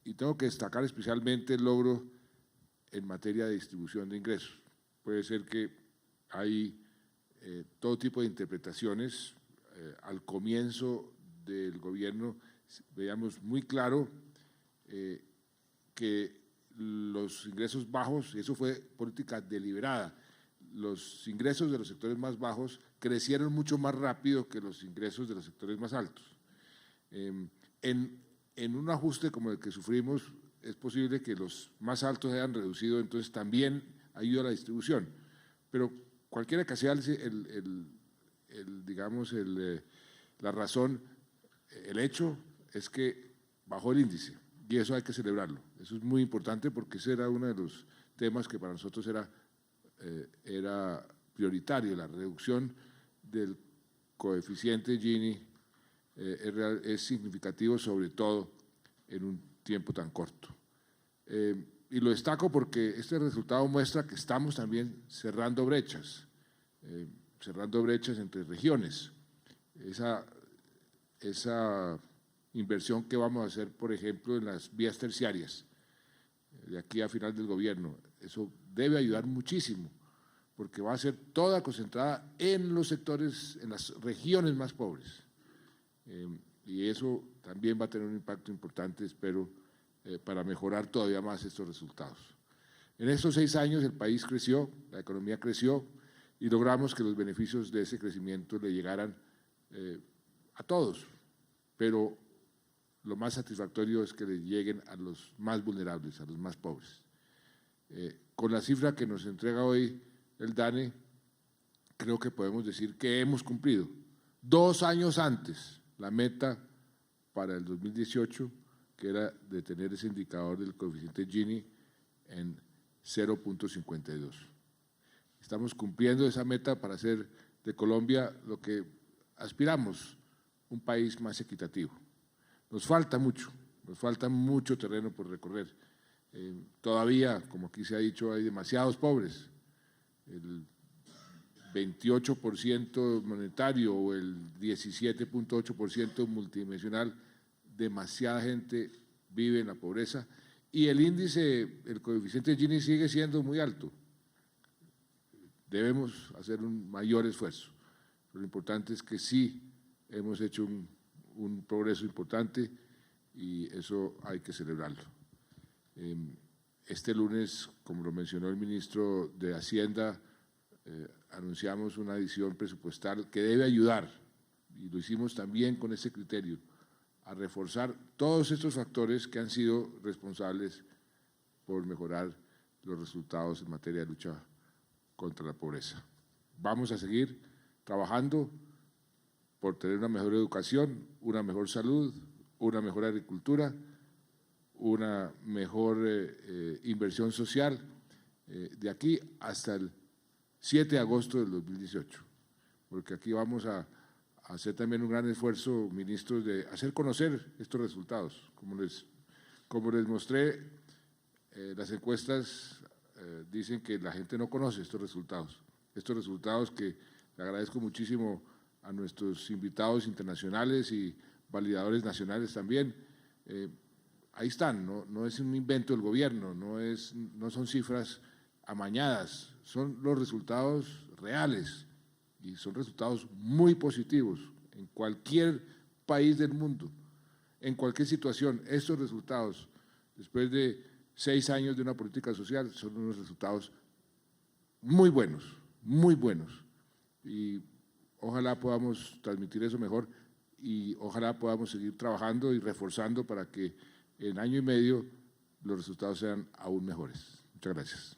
Y tengo que destacar especialmente el logro en materia de distribución de ingresos. Puede ser que hay todo tipo de interpretaciones. Al comienzo del gobierno veíamos muy claro que los ingresos bajos, y eso fue política deliberada, los ingresos de los sectores más bajos crecieron mucho más rápido que los ingresos de los sectores más altos. En un ajuste como el que sufrimos, es posible que los más altos hayan reducido, entonces también ayuda a la distribución. Pero cualquiera que sea la razón, el hecho es que bajó el índice y eso hay que celebrarlo. Eso es muy importante porque ese era uno de los temas que para nosotros era prioritario. La reducción del coeficiente Gini es significativo, sobre todo en un tiempo tan corto. Y lo destaco porque este resultado muestra que estamos también cerrando brechas entre regiones. Esa inversión que vamos a hacer, por ejemplo, en las vías terciarias, de aquí a final del gobierno, eso debe ayudar muchísimo, porque va a ser toda concentrada en los sectores, en las regiones más pobres. Y eso también va a tener un impacto importante, espero, para mejorar todavía más estos resultados. En estos 6 años el país creció, la economía creció y logramos que los beneficios de ese crecimiento le llegaran a todos, pero lo más satisfactorio es que le lleguen a los más vulnerables, a los más pobres. Con la cifra que nos entrega hoy el DANE, creo que podemos decir que hemos cumplido 2 años antes la meta para el 2018, que era de tener ese indicador del coeficiente Gini en 0.52. Estamos cumpliendo esa meta para hacer de Colombia lo que aspiramos, un país más equitativo. Nos falta mucho terreno por recorrer. Todavía, como aquí se ha dicho, hay demasiados pobres. El 28% monetario o el 17.8% multidimensional, demasiada gente vive en la pobreza y el índice, el coeficiente Gini sigue siendo muy alto. Debemos hacer un mayor esfuerzo. Lo importante es que sí hemos hecho un progreso importante y eso hay que celebrarlo. Este lunes, como lo mencionó el ministro de Hacienda, anunciamos una adición presupuestal que debe ayudar, y lo hicimos también con ese criterio, a reforzar todos estos factores que han sido responsables por mejorar los resultados en materia de lucha contra la pobreza. Vamos a seguir trabajando por tener una mejor educación, una mejor salud, una mejor agricultura, una mejor inversión social, de aquí hasta el 7 de agosto del 2018, porque aquí vamos a hacer también un gran esfuerzo, ministros, de hacer conocer estos resultados. Como les mostré, las encuestas dicen que la gente no conoce estos resultados que le agradezco muchísimo a nuestros invitados internacionales y validadores nacionales también. Ahí están, no es un invento del gobierno, no son cifras amañadas, son los resultados reales y son resultados muy positivos en cualquier país del mundo, en cualquier situación. Estos resultados, después de 6 años de una política social, son unos resultados muy buenos y ojalá podamos transmitir eso mejor y ojalá podamos seguir trabajando y reforzando para que en año y medio los resultados sean aún mejores. Muchas gracias.